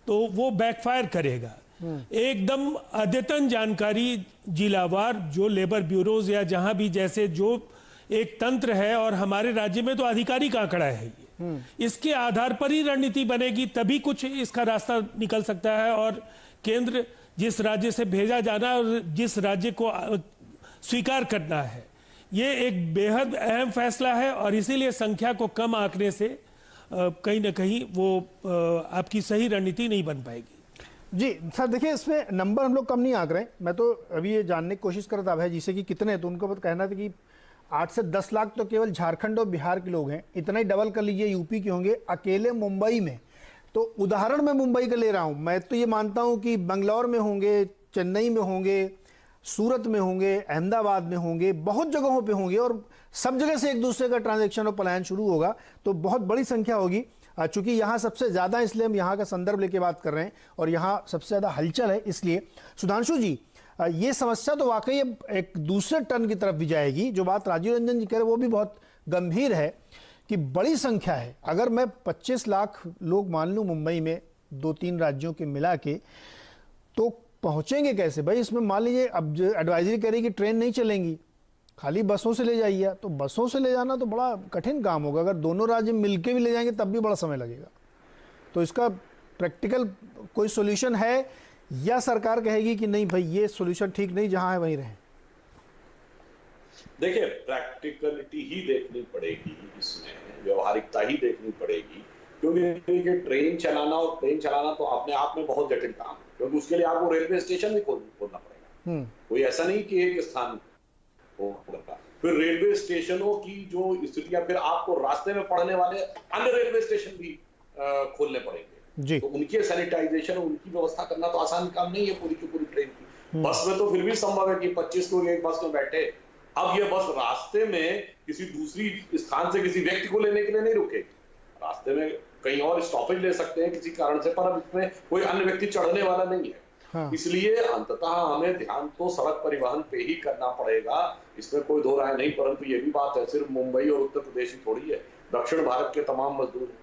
Speaker 6: तो वो बैकफायर करेगा। एकदम अद्यतन जानकारी जिलावार जो लेबर ब्यूरोज या जहां भी जैसे जो एक तंत्र है, और हमारे राज्य में तो आधिकारिक आंकड़ा है ये, इसके आधार पर ही रणनीति बनेगी, तभी कुछ इसका रास्ता निकल सकता है। और केंद्र जिस राज्य से भेजा जाना और जिस राज्य को स्वीकार करना है, ये एक बेहद अहम फैसला है। और इसीलिए संख्या को कम आंकने से कहीं ना कहीं वो आपकी सही रणनीति नहीं बन पाएगी।
Speaker 1: जी सर, देखिए इसमें नंबर हम लोग कम नहीं आंक रहे हैं। मैं तो अभी ये जानने की कोशिश कर रहा था भाई जी से कि कितने, तो उनको कहना था कि 8 से 10 लाख तो केवल झारखंड और बिहार के लोग हैं। इतना ही डबल कर लीजिए यूपी के होंगे अकेले मुंबई में। तो उदाहरण मैं मुंबई का ले रहा हूँ, मैं तो ये मानता हूँ कि बंगलौर में होंगे, चेन्नई में होंगे, सूरत में होंगे, अहमदाबाद में होंगे, बहुत जगहों पे होंगे, और सब जगह से एक दूसरे का ट्रांजैक्शन और पलायन शुरू होगा। तो बहुत बड़ी संख्या होगी। चूंकि यहाँ सबसे ज़्यादा, इसलिए हम यहाँ का संदर्भ लेके बात कर रहे हैं और यहाँ सबसे ज़्यादा हलचल है। इसलिए सुधांशु जी, ये समस्या तो वाकई एक दूसरे टर्न की तरफ भी जाएगी। जो बात राजीव रंजन जी कह रहे हैं वो भी बहुत गंभीर है कि बड़ी संख्या है। अगर मैं 25 लाख लोग मान लूँ मुंबई में 2-3 राज्यों के मिला के, तो पहुँचेंगे कैसे भाई? इसमें मान लीजिए अब जो एडवाइजरी कह रही कि ट्रेन नहीं चलेंगी, खाली बसों से ले जाइए, तो बसों से ले जाना तो बड़ा कठिन काम होगा। अगर दोनों राज्य मिलके भी ले जाएंगे तब भी बड़ा समय लगेगा। तो इसका प्रैक्टिकल कोई सॉल्यूशन है या सरकार कहेगी कि नहीं भाई ये सॉल्यूशन ठीक नहीं, जहां है वहीं रहे?
Speaker 3: देखिए, प्रैक्टिकलिटी ही देखनी पड़ेगी, इसमें व्यवहारिकता ही देखनी पड़ेगी। क्योंकि ट्रेन चलाना और प्लेन चलाना तो अपने आप में बहुत जटिल काम है, क्योंकि उसके लिए आपको रेलवे स्टेशन भी खोलना पड़ेगा, कोई ऐसा नहीं कि एक स्थान होगा। फिर रेलवे स्टेशनों की जो स्थितियां, फिर आपको रास्ते में पड़ने वाले अन्य रेलवे स्टेशन भी खोलने पड़ेंगे, तो उनकी सैनिटाइजेशन, उनकी व्यवस्था करना तो आसान काम नहीं है पूरी की पूरी ट्रेन की। बस में तो फिर भी संभव है कि 25 लोग एक बस में बैठे। अब ये बस रास्ते में किसी दूसरी स्थान से किसी व्यक्ति को लेने के लिए नहीं रुके, रास्ते में कहीं और स्टॉपेज ले सकते हैं किसी कारण से, पर अब इसमें कोई अन्य व्यक्ति चढ़ने वाला नहीं है। हाँ। इसलिए अंततः हमें ध्यान तो सड़क परिवहन पे ही करना पड़ेगा, इसमें कोई दो राय नहीं। परंतु ये भी बात है, सिर्फ मुंबई और उत्तर प्रदेश ही थोड़ी है, दक्षिण भारत के तमाम मजदूर,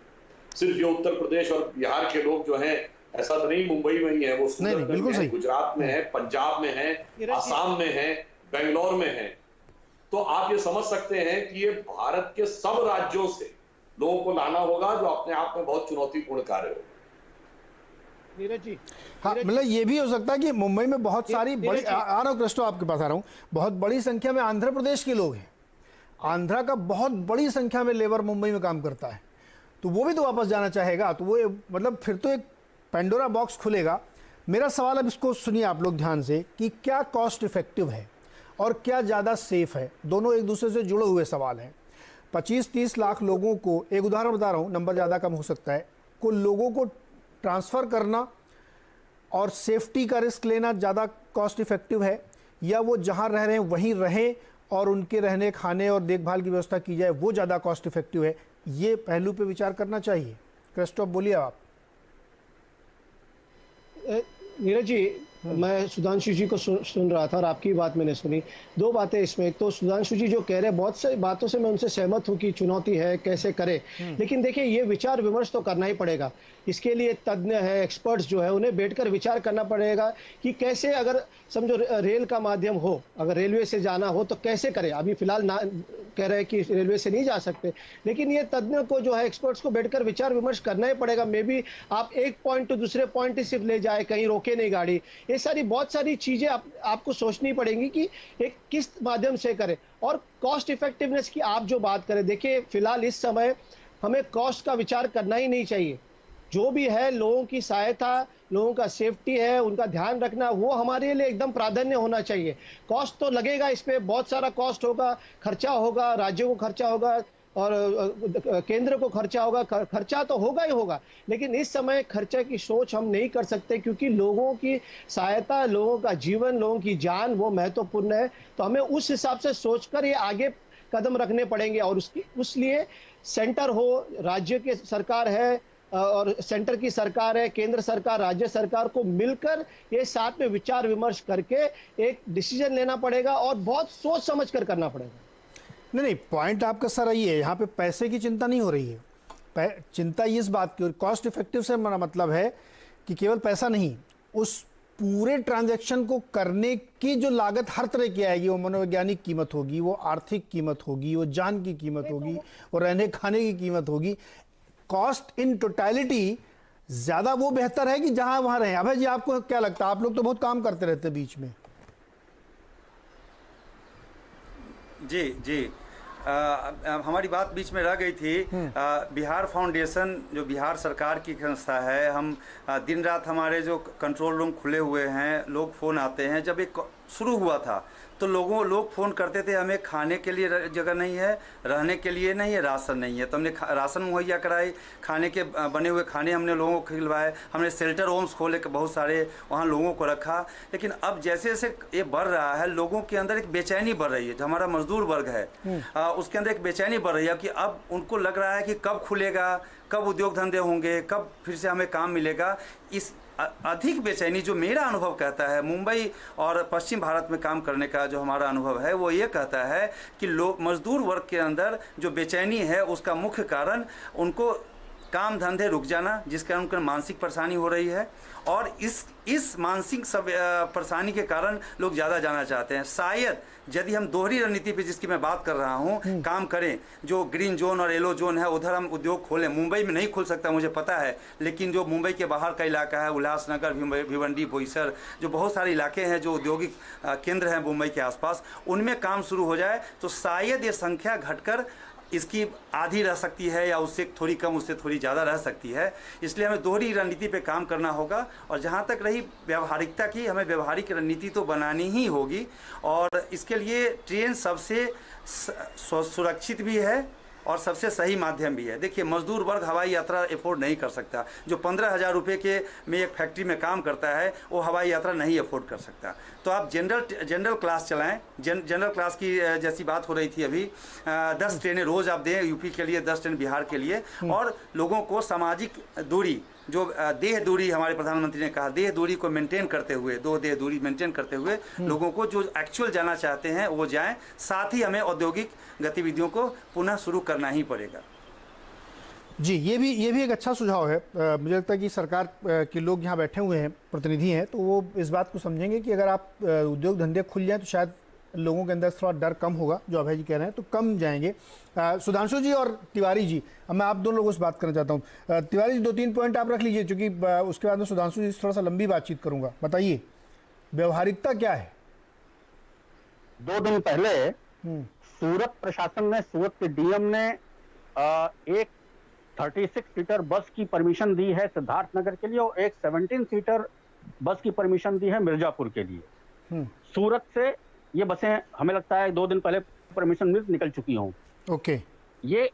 Speaker 3: सिर्फ जो उत्तर प्रदेश और बिहार के लोग जो हैं, ऐसा तो नहीं मुंबई में ही है, वो सूरत में है, गुजरात में है, पंजाब में है, आसाम में है, बेंगलोर में है। तो आप ये समझ सकते हैं कि ये भारत के सब राज्यों से लोगों को लाना होगा, जो अपने आप में बहुत चुनौतीपूर्ण कार्य होगा।
Speaker 4: नीरज जी,
Speaker 1: हाँ, मतलब ये भी हो सकता है कि मुंबई में बहुत सारी बड़ी, आ रहा हूँ कृष्णो, आपके पास आ रहा हूँ, बहुत बड़ी संख्या में आंध्र प्रदेश के लोग हैं। आंध्रा का बहुत बड़ी संख्या में लेबर मुंबई में काम करता है, तो वो भी तो वापस जाना चाहेगा, तो वो मतलब फिर तो एक पेंडोरा बॉक्स खुलेगा। मेरा सवाल अब इसको सुनिए आप लोग ध्यान से कि क्या कॉस्ट इफेक्टिव है और क्या ज़्यादा सेफ है। दोनों एक दूसरे से जुड़े हुए सवाल हैं। 25-30 लाख लोगों को, एक उदाहरण बता रहा हूँ, नंबर ज़्यादा कम हो सकता है, को लोगों को ट्रांसफ़र करना और सेफ्टी का रिस्क लेना ज़्यादा कॉस्ट इफेक्टिव है, या वो जहाँ रह रहे हैं वहीं रहें और उनके रहने खाने और देखभाल की व्यवस्था की जाए, वो ज़्यादा कॉस्ट इफेक्टिव है। ये पहलू पे विचार करना चाहिए। क्रिस्टोफ, बोलिए आप।
Speaker 4: नीरज जी, मैं सुधांशु जी को सुन रहा था और आपकी बात मैंने सुनी। दो बातें इसमें, एक तो सुधांशु जी जो कह रहे हैं, बहुत सारी बातों से मैं उनसे सहमत हूं कि चुनौती है, कैसे करें, लेकिन देखिए ये विचार विमर्श तो करना ही पड़ेगा। इसके लिए तज्ञ है, एक्सपर्ट्स जो है, उन्हें बैठकर विचार करना पड़ेगा कि कैसे, अगर समझो रेल का माध्यम हो, अगर रेलवे से जाना हो तो कैसे करें। अभी फिलहाल ना कह रहे हैं कि रेलवे से नहीं जा सकते, लेकिन ये तज्ञ को जो है, एक्सपर्ट्स को बैठकर विचार विमर्श करना ही पड़ेगा। मे बी आप एक पॉइंट टू दूसरे पॉइंट ही सिर्फ ले जाए, कहीं रोके नहीं गाड़ी। ये सारी बहुत सारी चीजें आपको सोचनी पड़ेंगी कि एक किस माध्यम से करें। और कॉस्ट इफेक्टिवनेस की आप जो बात करें, देखिए फिलहाल इस समय हमें कॉस्ट का विचार करना ही नहीं चाहिए। जो भी है, लोगों की सहायता, लोगों का सेफ्टी है, उनका ध्यान रखना, वो हमारे लिए एकदम प्राधान्य होना चाहिए। कॉस्ट तो लगेगा, इस पे बहुत सारा कॉस्ट होगा, खर्चा होगा, राज्यों को खर्चा होगा और केंद्र को खर्चा होगा, खर्चा तो होगा ही होगा। लेकिन इस समय खर्चे की सोच हम नहीं कर सकते, क्योंकि लोगों की सहायता, लोगों का जीवन, लोगों की जान, वो महत्वपूर्ण है। तो हमें उस हिसाब से सोचकर ये आगे कदम रखने पड़ेंगे। और उसलिए सेंटर हो, राज्य की सरकार है और सेंटर की सरकार है, केंद्र सरकार, राज्य सरकार को मिलकर ये साथ में विचार विमर्श करके एक डिसीजन लेना पड़ेगा और बहुत सोच समझ कर करना पड़ेगा।
Speaker 1: नहीं, पॉइंट आपका सही है। यहाँ पे पैसे की चिंता नहीं हो रही है, चिंता इस बात की, कॉस्ट इफेक्टिव से हमारा मतलब है कि केवल पैसा नहीं, उस पूरे ट्रांजैक्शन को करने की जो लागत हर तरह की आएगी, वो मनोवैज्ञानिक कीमत होगी, वो आर्थिक कीमत होगी, वो जान की कीमत होगी, वो रहने खाने की कीमत होगी। कॉस्ट इन टोटलिटी ज्यादा वो बेहतर है कि जहां वहां रहें। अभय जी, आपको क्या लगता है? आप लोग तो बहुत काम करते रहते हैं बीच में।
Speaker 8: जी जी, हमारी बात बीच में रह गई थी। बिहार फाउंडेशन जो बिहार सरकार की संस्था है, हम दिन रात हमारे जो कंट्रोल रूम खुले हुए हैं, लोग फ़ोन आते हैं। जब एक शुरू हुआ था तो लोग फ़ोन करते थे, हमें खाने के लिए जगह नहीं है, रहने के लिए नहीं है, राशन नहीं है। तो हमने राशन मुहैया कराई, खाने के बने हुए खाने हमने लोगों को खिलवाए, हमने शेल्टर होम्स खोले बहुत सारे, वहाँ लोगों को रखा। लेकिन अब जैसे जैसे ये बढ़ रहा है, लोगों के अंदर एक बेचैनी बढ़ रही है। जो हमारा मजदूर वर्ग है उसके अंदर एक बेचैनी बढ़ रही है कि अब उनको लग रहा है कि कब खुलेगा, कब उद्योग धंधे होंगे, कब फिर से हमें काम मिलेगा। इस अधिक बेचैनी, जो मेरा अनुभव कहता है, मुंबई और पश्चिम भारत में काम करने का जो हमारा अनुभव है, वो ये कहता है कि मजदूर वर्ग के अंदर जो बेचैनी है, उसका मुख्य कारण उनको काम धंधे रुक जाना, जिसके कारण उनको मानसिक परेशानी हो रही है। और इस मानसिक परेशानी के कारण लोग ज़्यादा जाना चाहते हैं। शायद यदि हम दोहरी रणनीति पे, जिसकी मैं बात कर रहा हूँ, काम करें, जो ग्रीन जोन और येलो जोन है उधर हम उद्योग खोलें। मुंबई में नहीं खुल सकता मुझे पता है, लेकिन जो मुंबई के बाहर का इलाका है, उल्लासनगर, भिवंडी, बोईसर, जो बहुत सारे इलाके हैं जो औद्योगिक केंद्र हैं मुंबई के आसपास, उनमें काम शुरू हो जाए तो शायद ये संख्या घटकर इसकी आधी रह सकती है या उससे थोड़ी कम, उससे थोड़ी ज़्यादा रह सकती है। इसलिए हमें दोहरी रणनीति पे काम करना होगा। और जहाँ तक रही व्यवहारिकता की, हमें व्यवहारिक रणनीति तो बनानी ही होगी और इसके लिए ट्रेन सबसे सुरक्षित भी है और सबसे सही माध्यम भी है। देखिए, मजदूर वर्ग हवाई यात्रा अफोर्ड नहीं कर सकता। जो 15,000 रुपये के में एक फैक्ट्री में काम करता है वो हवाई यात्रा नहीं अफोर्ड कर सकता। तो आप जनरल क्लास चलाएं। जनरल क्लास की जैसी बात हो रही थी अभी, 10 ट्रेनें रोज़ आप दें, यूपी के लिए 10 ट्रेन बिहार के लिए। और लोगों को सामाजिक दूरी, जो देह दूरी हमारे प्रधानमंत्री ने कहा, देह दूरी को मेंटेन करते हुए, 2 देह दूरी मेंटेन करते हुए लोगों को जो एक्चुअल जाना चाहते हैं वो जाएं। साथ ही हमें औद्योगिक गतिविधियों को पुनः शुरू करना ही पड़ेगा।
Speaker 1: जी, ये भी एक अच्छा सुझाव है। मुझे लगता है कि सरकार के लोग यहाँ बैठे हुए हैं, प्रतिनिधि हैं, तो वो इस बात को समझेंगे कि अगर आप उद्योग धंधे खुल जाएं तो शायद लोगों के अंदर थोड़ा डर कम होगा, जो अभय जी कह रहे हैं, तो कम जाएंगे। सुधांशु जी और तिवारी जी, अब मैं आप दोनों लोगों से बात करना चाहता हूँ। तिवारी जी, 2-3 पॉइंट आप रख लीजिए, क्योंकि उसके बाद में सुधांशु जी से थोड़ा सा लंबी बातचीत करूंगा। बताइए, व्यवहारिकता क्या है?
Speaker 9: 2 दिन पहले सूरत प्रशासन ने, सूरत के डीएम ने एक 36 सीटर बस की परमिशन दी है सिद्धार्थनगर के लिए और एक 17 सीटर बस की परमिशन दी है मिर्जापुर के लिए। सूरत से ये बसें हमें लगता है 2 दिन पहले परमिशन मिल निकल चुकी हों।
Speaker 1: ओके,
Speaker 9: ये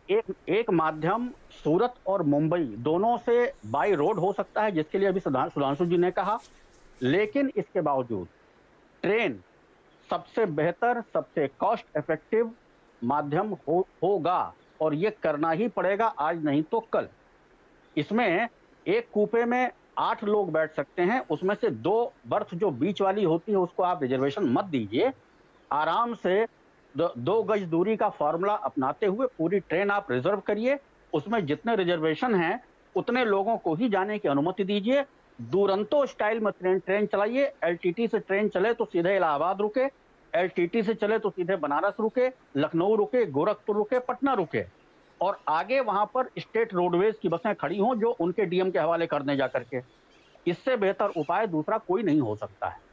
Speaker 9: एक माध्यम सूरत और मुंबई दोनों से बाय रोड हो सकता है, जिसके लिए अभी सुधांशु जी ने कहा। लेकिन इसके बावजूद ट्रेन सबसे बेहतर, सबसे कॉस्ट इफेक्टिव माध्यम होगा और ये करना ही पड़ेगा, आज नहीं तो कल। इसमें एक कूपे में 8 लोग बैठ सकते हैं, उसमें से 2 बर्थ जो बीच वाली होती है उसको आप रिजर्वेशन मत दीजिए। आराम से 2 गज दूरी का फॉर्मूला अपनाते हुए पूरी ट्रेन आप रिजर्व करिए। उसमें जितने रिजर्वेशन हैं उतने लोगों को ही जाने की अनुमति दीजिए। दुरंतो स्टाइल में ट्रेन चलाइए। एलटीटी से ट्रेन चले तो सीधे इलाहाबाद रुके, एलटीटी से चले तो सीधे बनारस रुके, लखनऊ रुके, गोरखपुर रुके, पटना रुके, और आगे वहां पर स्टेट रोडवेज की बसें खड़ी हों जो उनके डीएम के हवाले करने जा करके। इससे बेहतर उपाय दूसरा कोई नहीं हो सकता है।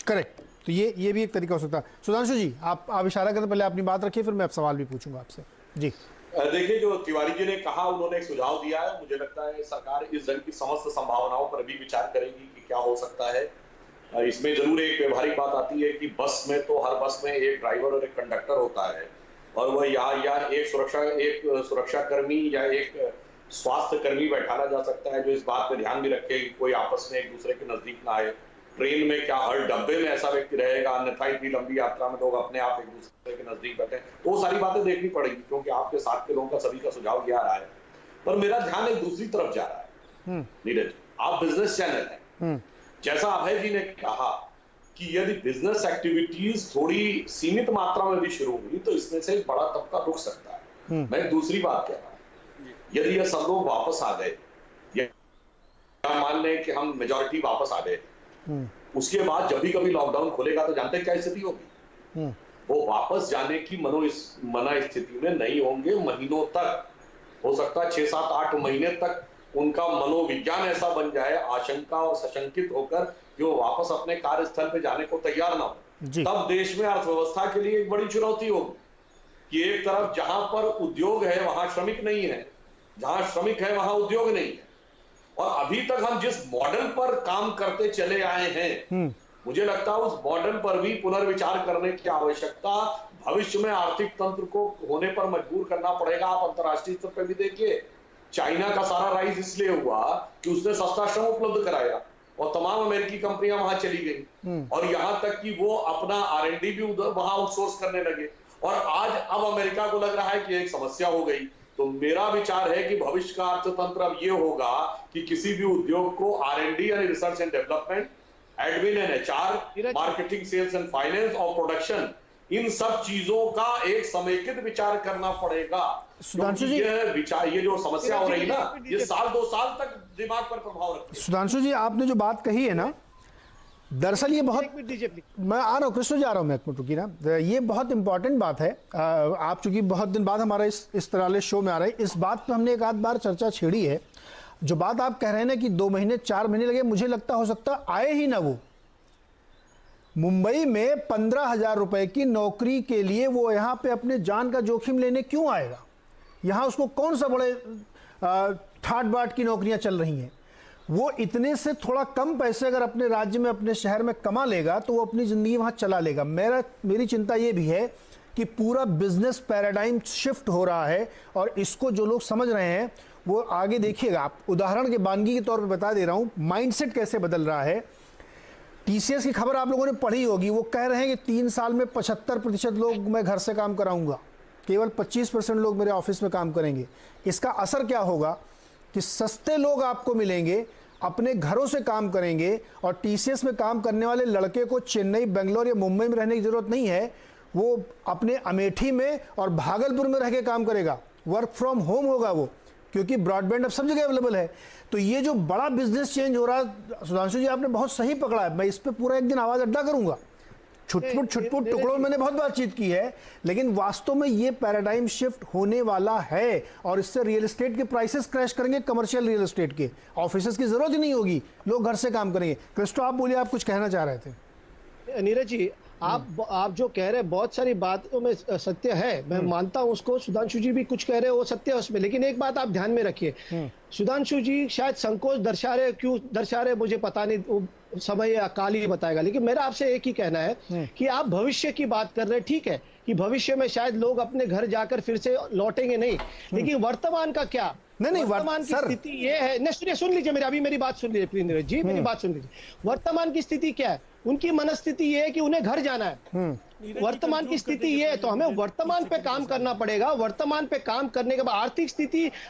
Speaker 1: करेक्ट। तो ये भी एक तरीका हो सकता है। सुधांशु जी, आप इशारा करते पहले अपनी बात रखिए, फिर मैं सवाल भी पूछूंगा आपसे। जी
Speaker 3: देखिए, जो तिवारी जी ने कहा, उन्होंने एक सुझाव दिया है। मुझे लगता है सरकार इस जंग की समस्त संभावनाओं पर भी विचार करेगी कि क्या हो सकता है। इसमें जरूर एक व्यवहारिक बात आती है कि बस में तो हर बस में एक ड्राइवर और एक कंडक्टर होता है, और वह या एक सुरक्षा कर्मी या एक स्वास्थ्य कर्मी बैठाना जा सकता है जो इस बात पे ध्यान भी रखे कि कोई आपस में एक दूसरे के नजदीक ना आए। ट्रेन में क्या हर डब्बे में ऐसा व्यक्ति रहेगा? अन्यथा इतनी लंबी यात्रा में लोग अपने आप एक दूसरे के नजदीक बैठे, तो वो सारी बातें देखनी पड़ेगी, क्योंकि आपके साथ के लोगों का सभी का सुझाव ये आ रहा है। पर मेरा ध्यान एक दूसरी तरफ जा रहा है। नीरज, आप बिजनेस चैनल हैं, जैसा अभय जी ने कहा कि यदि बिजनेस एक्टिविटीज थोड़ी सीमित मात्रा में भी शुरू हुई तो इसमें से एक बड़ा तबका रुक सकता है। मैं दूसरी बात कह रहा हूं, यदि ये सब लोग वापस आ गए, या मान लें कि हम मेजॉरिटी वापस आ गए, उसके बाद जब भी कभी लॉकडाउन खुलेगा तो जानते हैं क्या स्थिति होगी? वो वापस जाने की मना स्थिति में नहीं होंगे। महीनों तक, हो सकता है 6, 7, 8 महीने तक उनका मनोविज्ञान ऐसा बन जाए, आशंका और सशंकित होकर कि वो वापस अपने कार्यस्थल पे जाने को तैयार ना हो। तब देश में अर्थव्यवस्था के लिए एक बड़ी चुनौती होगी कि एक तरफ जहां पर उद्योग है वहां श्रमिक नहीं है, जहां श्रमिक है वहां उद्योग नहीं है। और अभी तक हम जिस मॉडल पर काम करते चले आए हैं, मुझे लगता है उस मॉडल पर भी पुनर्विचार करने की आवश्यकता भविष्य में आर्थिक तंत्र को होने पर मजबूर करना पड़ेगा। आप अंतर्राष्ट्रीय स्तर पर भी देखिए, चाइना का सारा राइज इसलिए हुआ कि उसने सस्ता श्रम उपलब्ध कराया और तमाम अमेरिकी कंपनियां वहां चली गई, और यहां तक कि वो अपना R&D भी उधर वहां आउटसोर्स करने लगे। और आज अब अमेरिका को लग रहा है कि एक समस्या हो गई। तो मेरा विचार है कि भविष्य का अर्थतंत्र अब ये होगा कि किसी भी उद्योग को R&D यानी research and development, admin and HR, marketing, sales and finance और प्रोडक्शन, इन सब चीजों का एक समेकित विचार करना पड़ेगा।
Speaker 1: सुधांशु जी,
Speaker 3: ये जो समस्या हो रही है ना, ये 1-2 साल तक दिमाग पर प्रभाव रखती है।
Speaker 1: सुधांशु जी, आपने जो बात कही है ना, दरअसल ये बहुत, मैं आ रहा हूँ कृष्ण, जा रहा हूँ मैं, एक मिनट रुकी ना, ये बहुत इंपॉर्टेंट बात है। आप चूंकि बहुत दिन बाद हमारा इस तरह वाले शो में आ रहे हैं, इस बात पे हमने एक आध बार चर्चा छेड़ी है। जो बात आप कह रहे हैं ना कि 2 महीने 4 महीने लगे, मुझे लगता हो सकता आए ही ना वो। मुंबई में 15,000 रुपए की नौकरी के लिए वो यहाँ पे अपने जान का जोखिम लेने क्यों आएगा? यहाँ उसको कौन सा बड़े ठाट बाट की नौकरियां चल रही हैं? वो इतने से थोड़ा कम पैसे अगर अपने राज्य में, अपने शहर में कमा लेगा तो वो अपनी ज़िंदगी वहाँ चला लेगा। मेरी चिंता ये भी है कि पूरा बिजनेस पैराडाइम शिफ्ट हो रहा है और इसको जो लोग समझ रहे हैं वो आगे देखिएगा। आप उदाहरण के बानगी के तौर पर बता दे रहा हूँ, माइंडसेट कैसे बदल रहा है। टीसीएस की खबर आप लोगों ने पढ़ी होगी, वो कह रहे हैं कि 3 साल में 75% लोग मैं घर से काम कराऊंगा, केवल 25% लोग मेरे ऑफिस में काम करेंगे। इसका असर क्या होगा कि सस्ते लोग आपको मिलेंगे, अपने घरों से काम करेंगे और टीसीएस में काम करने वाले लड़के को चेन्नई, बेंगलोर या मुंबई में रहने की जरूरत नहीं है। वो अपने अमेठी में और भागलपुर में रह के काम करेगा, वर्क फ्रॉम होम होगा वो, क्योंकि ब्रॉडबैंड अब सब जगह अवेलेबल है। तो ये जो बड़ा बिजनेस चेंज हो रहा है, सुधांशु जी आपने बहुत सही पकड़ा है। मैं इस पर पूरा एक दिन आवाज अड्डा करूंगा। छुटपुट टुकड़ों में मैंने बहुत बातचीत की है, लेकिन वास्तव में ये पैराडाइम शिफ्ट होने वाला है और इससे रियल एस्टेट के प्राइसेस क्रैश करेंगे। कमर्शियल रियल एस्टेट के ऑफिसेस की जरूरत ही नहीं होगी, लोग घर से काम करेंगे। क्रिस्टो आप बोलिए, आप कुछ कहना चाह रहे थे।
Speaker 4: नीरज जी, आप जो कह रहे हैं बहुत सारी बातों में सत्य है, मैं मानता हूं उसको। सुधांशु जी भी कुछ कह रहे हैं वो सत्य है उसमें, लेकिन एक बात आप ध्यान में रखिए। सुधांशु जी शायद संकोच दर्शा रहे, क्यों दर्शा रहे मुझे पता नहीं, वो समय अकाल ही बताएगा। लेकिन मेरा आपसे एक ही कहना है कि आप भविष्य की बात कर रहे हैं, ठीक है कि भविष्य में शायद लोग अपने घर जाकर फिर से लौटेंगे नहीं, लेकिन वर्तमान का क्या?
Speaker 1: नहीं,
Speaker 4: वर्तमान की स्थिति ये है, नहीं सुन लीजिए मेरी बात सुन लीजिए प्लीज नीरज जी, मेरी बात सुन लीजिए। वर्तमान की स्थिति क्या है? उनकी मनस्थिति ये है कि उन्हें घर जाना है। वर्तमान की स्थिति ये है, तो हमें वर्तमान पे काम करना पड़ेगा। वर्तमान पे काम करने के बाद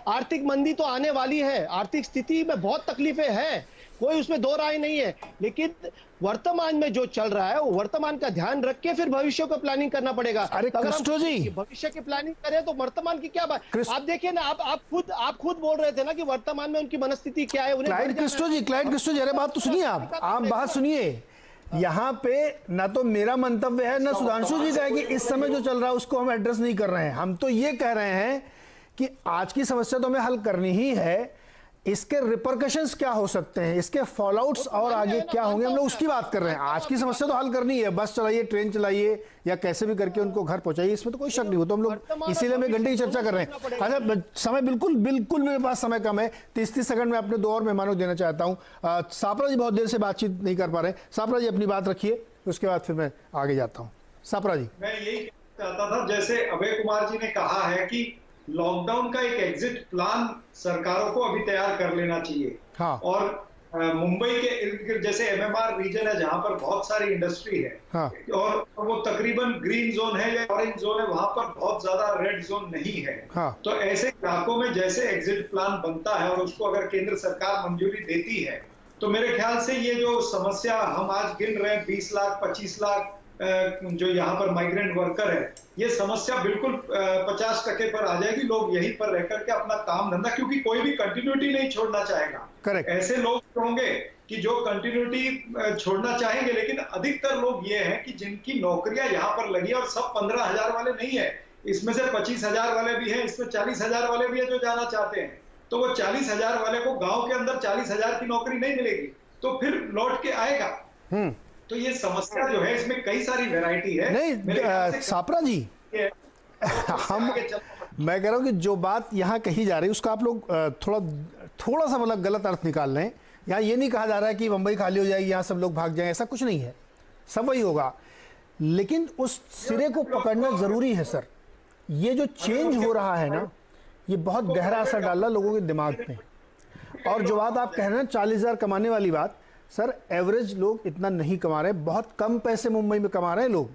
Speaker 4: आर्थिक मंदी तो आने वाली है, आर्थिक स्थिति में बहुत तकलीफें हैं, कोई उसमें दो राय नहीं है, लेकिन वर्तमान में जो चल रहा है वो वर्तमान का ध्यान रख के फिर भविष्य को प्लानिंग करना पड़ेगा।
Speaker 1: अरे कृष्णो जी,
Speaker 4: भविष्य की प्लानिंग करें तो वर्तमान की क्या बात? आप देखिए ना, आप खुद बोल रहे थे ना कि वर्तमान में उनकी मनस्थिति क्या है।
Speaker 1: क्लाइड कृष्णो जी, अरे बात तो सुनिए, आप बात सुनिए। यहाँ पे ना तो मेरा मंतव्य है ना सुधांशु जी का है कि इस समय जो चल रहा है उसको हम एड्रेस नहीं कर रहे हैं। हम तो ये कह रहे हैं कि आज की समस्या तो हमें हल करनी ही है, इसके रिपरकशंस क्या हो सकते हैं, इसके फॉलोआउट्स और आगे क्या होंगे, हम लोग उसकी बात कर रहे हैं। आज की समस्या तो हल करनी है, बस चलाइए, ट्रेन चलाइए या कैसे भी करके उनको घर पहुंचाइए, इसमें तो कोई शक नहीं हो। तो हम लोग इसीलिए मैं घंटे की चर्चा कर रहे हैं। अच्छा, समय बिल्कुल मेरे पास समय कम है, 30 सेकंड में अपने 2 और मेहमानों को देना चाहता हूँ। सापरा जी बहुत देर से बातचीत नहीं कर पा रहे, सापरा जी अपनी बात रखिए, उसके बाद फिर मैं आगे जाता हूँ। सापरा जी,
Speaker 2: मैं यही चाहता था, जैसे अभय कुमार जी ने कहा है कि लॉकडाउन का एक एग्जिट प्लान सरकारों को अभी तैयार कर लेना चाहिए।
Speaker 1: हाँ।
Speaker 2: और मुंबई के इर्द गिर्द जैसे एमएमआर रीजन है जहां पर बहुत सारी इंडस्ट्री है।
Speaker 1: हाँ।
Speaker 2: और वो तकरीबन ग्रीन जोन है या ऑरेंज जोन है, वहां पर बहुत ज्यादा रेड जोन नहीं है।
Speaker 1: हाँ।
Speaker 2: तो ऐसे इलाकों में जैसे एग्जिट प्लान बनता है और उसको अगर केंद्र सरकार मंजूरी देती है तो मेरे ख्याल से ये जो समस्या हम आज गिन रहे हैं 20 लाख 25 लाख जो यहाँ पर माइग्रेंट वर्कर है, ये समस्या बिल्कुल 50% पर आ जाएगी। लोग यहीं पर रहकर के अपना काम धंधा, क्योंकि कोई भी कंटिन्यूटी नहीं छोड़ना चाहेगा।
Speaker 1: करेक्ट।
Speaker 2: ऐसे लोग होंगे कि जो कंटिन्यूटी छोड़ना चाहेंगे, लेकिन अधिकतर लोग ये हैं कि जिनकी नौकरियां यहाँ पर लगी और सब 15,000 वाले नहीं है, इसमें से 25,000 वाले भी हैं, इसमें 40,000 वाले भी है जो जाना चाहते हैं। तो वो 40,000 वाले को गांव के अंदर 40,000 की नौकरी नहीं मिलेगी, तो फिर लौट के आएगा। तो ये समस्या जो है इसमें कई सारी वैरायटी है।
Speaker 1: नहीं सापरा जी, मैं कह रहा हूं कि जो बात यहाँ कही जा रही है उसका आप लोग थोड़ा सा मतलब गलत अर्थ निकाल रहे हैं। यहाँ ये नहीं कहा जा रहा है कि मुंबई खाली हो जाएगी, यहाँ सब लोग भाग जाएंगे, ऐसा कुछ नहीं है, सब वही होगा। लेकिन उस सिरे को पकड़ना जरूरी है सर। ये जो चेंज हो रहा है ना, ये बहुत गहरा असर डाल रहा है लोगों के दिमाग में। और जो बात आप कह रहे हैं 40,000 कमाने वाली बात, सर एवरेज लोग इतना नहीं कमा रहे, बहुत कम पैसे मुंबई में कमा रहे हैं लोग।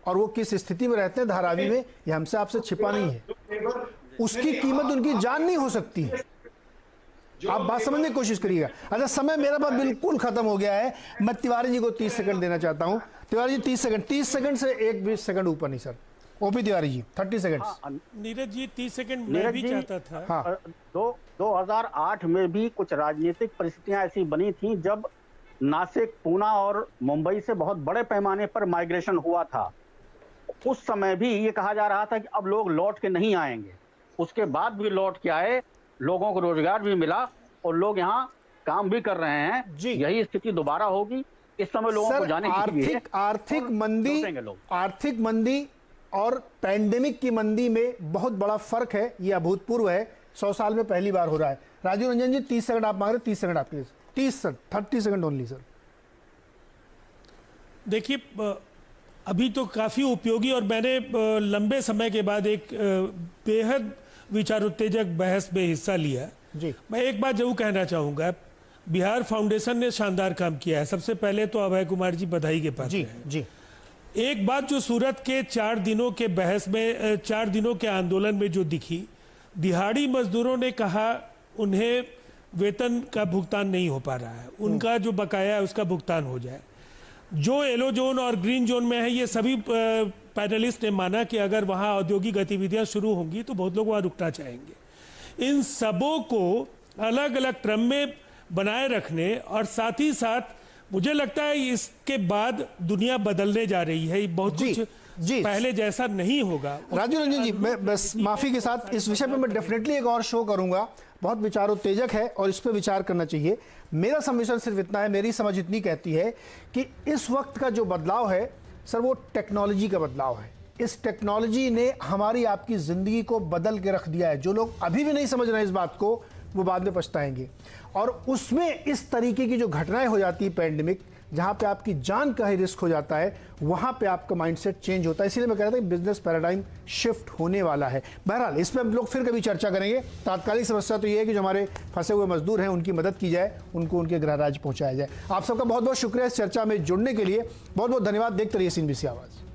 Speaker 1: और वो किस स्थिति में रहते हैं धारावी में, ये हमसे आपसे छिपा नहीं है। उसकी कीमत उनकी जान नहीं हो सकती है। आप बात समझने की कोशिश करिएगा। अच्छा, समय मेरा पास बिल्कुल खत्म हो गया है। मैं तिवारी जी को 30 सेकंड देना चाहता हूं। तिवारी जी 30 सेकंड से 1 सेकंड ऊपर नहीं sir. OP Tiwari ji 30 second.
Speaker 6: Neeraj ji 30 second मैं भी चाहता था।
Speaker 1: हाँ।
Speaker 9: 2008 में भी कुछ राजनीतिक परिस्थितियां ऐसी बनी थी जब नासिक, पूना और मुंबई से बहुत बड़े पैमाने पर माइग्रेशन हुआ था। उस समय भी ये कहा जा रहा था कि अब लोग लौट के नहीं आएंगे। उसके बाद भी लौट के आए, लोगों को रोजगार भी मिला और लोग यहाँ काम भी कर रहे हैं। यही स्थिति दोबारा होगी। इस समय लोगों को जाने के लिए
Speaker 1: आर्थिक मंदी और पैंडेमिक की मंदी में बहुत बड़ा फर्क है। ये अभूतपूर्व है, 100 साल में पहली बार हो रहा है। राजीव रंजन जी 30 सेकंड आप मांग रहे, 30 सेकंड आपके लिए, 30 सेकंड ओनली सर।
Speaker 6: देखिए अभी तो काफ़ी उपयोगी और मैंने लंबे समय के बाद एक बेहद विचारोत्तेजक बहस में हिस्सा लिया
Speaker 1: जी।
Speaker 6: मैं एक बात जरूर कहना चाहूँगा, बिहार फाउंडेशन ने शानदार काम किया है। सबसे पहले तो अभय कुमार जी बधाई के पात्र हैं।
Speaker 1: जी।
Speaker 6: एक बात जो सूरत के 4 दिनों के बहस में 4 दिनों के आंदोलन में जो दिखी, दिहाड़ी मजदूरों ने कहा उन्हें वेतन का भुगतान नहीं हो पा रहा है, उनका जो बकाया है उसका भुगतान हो जाए। जो येलो जोन और ग्रीन जोन में है, ये सभी पैनलिस्ट ने माना कि अगर वहाँ औद्योगिक गतिविधियाँ शुरू होंगी तो बहुत लोग वहाँ रुकना चाहेंगे। इन सबों को अलग अलग क्रम में बनाए रखने और साथ ही साथ मुझे लगता है इसके बाद दुनिया बदलने जा रही है, बहुत कुछ पहले जैसा नहीं होगा।
Speaker 1: राजीव रंजन जी, मैं बस माफी के साथ इस विषय पे मैं डेफिनेटली एक और शो करूंगा, बहुत विचारोत्तेजक है और इस पे विचार करना चाहिए। मेरा सबमिशन सिर्फ इतना है, मेरी समझ इतनी कहती है कि इस वक्त का जो बदलाव है सर, वो टेक्नोलॉजी का बदलाव है। इस टेक्नोलॉजी ने हमारी आपकी जिंदगी को बदल के रख दिया है। जो लोग अभी भी नहीं समझ रहे इस बात को, वो बाद में पछताएंगे। और उसमें इस तरीके की जो घटनाएं हो जाती है, पैंडेमिक, जहां पे आपकी जान का ही रिस्क हो जाता है, वहां पे आपका माइंडसेट चेंज होता है। इसीलिए मैं कह रहा था कि बिजनेस पैराडाइम शिफ्ट होने वाला है। बहरहाल इस पर हम लोग फिर कभी चर्चा करेंगे। तात्कालिक समस्या तो ये है कि जो हमारे फंसे हुए मजदूर हैं उनकी मदद की जाए, उनको उनके गृह राज्य पहुंचाया जाए। आप सबका बहुत बहुत शुक्रिया इस चर्चा में जुड़ने के लिए, बहुत बहुत धन्यवाद। देखते रहिए CNBC आवाज़।